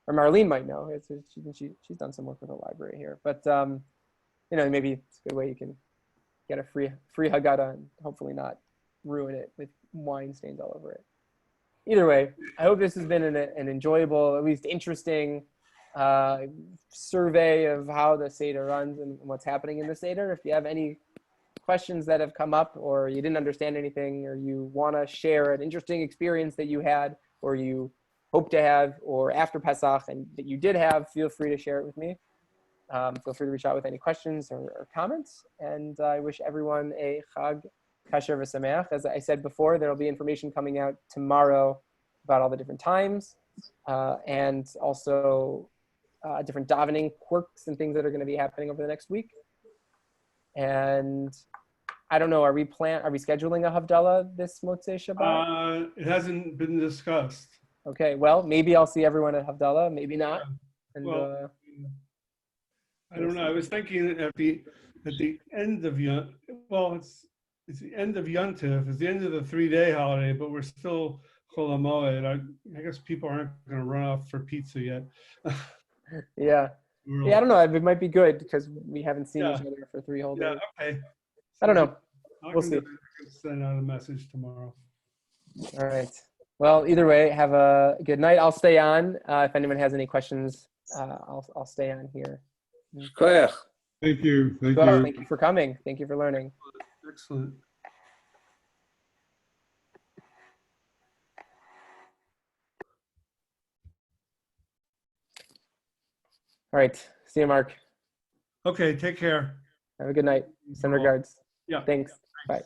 or Marlene might know. She's done some work with the library here. But maybe it's a good way you can get a free Haggadah and hopefully not ruin it with wine stains all over it. Either way, I hope this has been an enjoyable, at least interesting survey of how the Seder runs and what's happening in the Seder. If you have any questions that have come up, or you didn't understand anything, or you want to share an interesting experience that you had, or you hope to have, or after Pesach and that you did have, feel free to share it with me. Feel free to reach out with any questions or comments. And I wish everyone a Chag Kasher v'Sameach. As I said before, there will be information coming out tomorrow about all the different times and also different davening quirks and things that are going to be happening over the next week. And I don't know, are we scheduling a Havdalah this Motzei Shabbat? It hasn't been discussed. Okay, well, maybe I'll see everyone at Havdalah, maybe not. And Well, I don't know. I was thinking at the end of it's the end of Yontif. It's the end of the 3-day holiday, but we're still Chol HaMoed. I guess people aren't going to run off for pizza yet. yeah, I don't know. It might be good because we haven't seen each other for 3 whole days. Yeah, okay. I don't know. I We'll can see. send out a message tomorrow. All right. Well, either way, have a good night. I'll stay on. If anyone has any questions, I'll stay on here. Koyach. Thank you. Thank Well, you. thank you for coming. Thank you for learning. Excellent. All right. See you, Mark. Okay, take care. Have a good night. Send regards. Yeah. Thanks. Bye.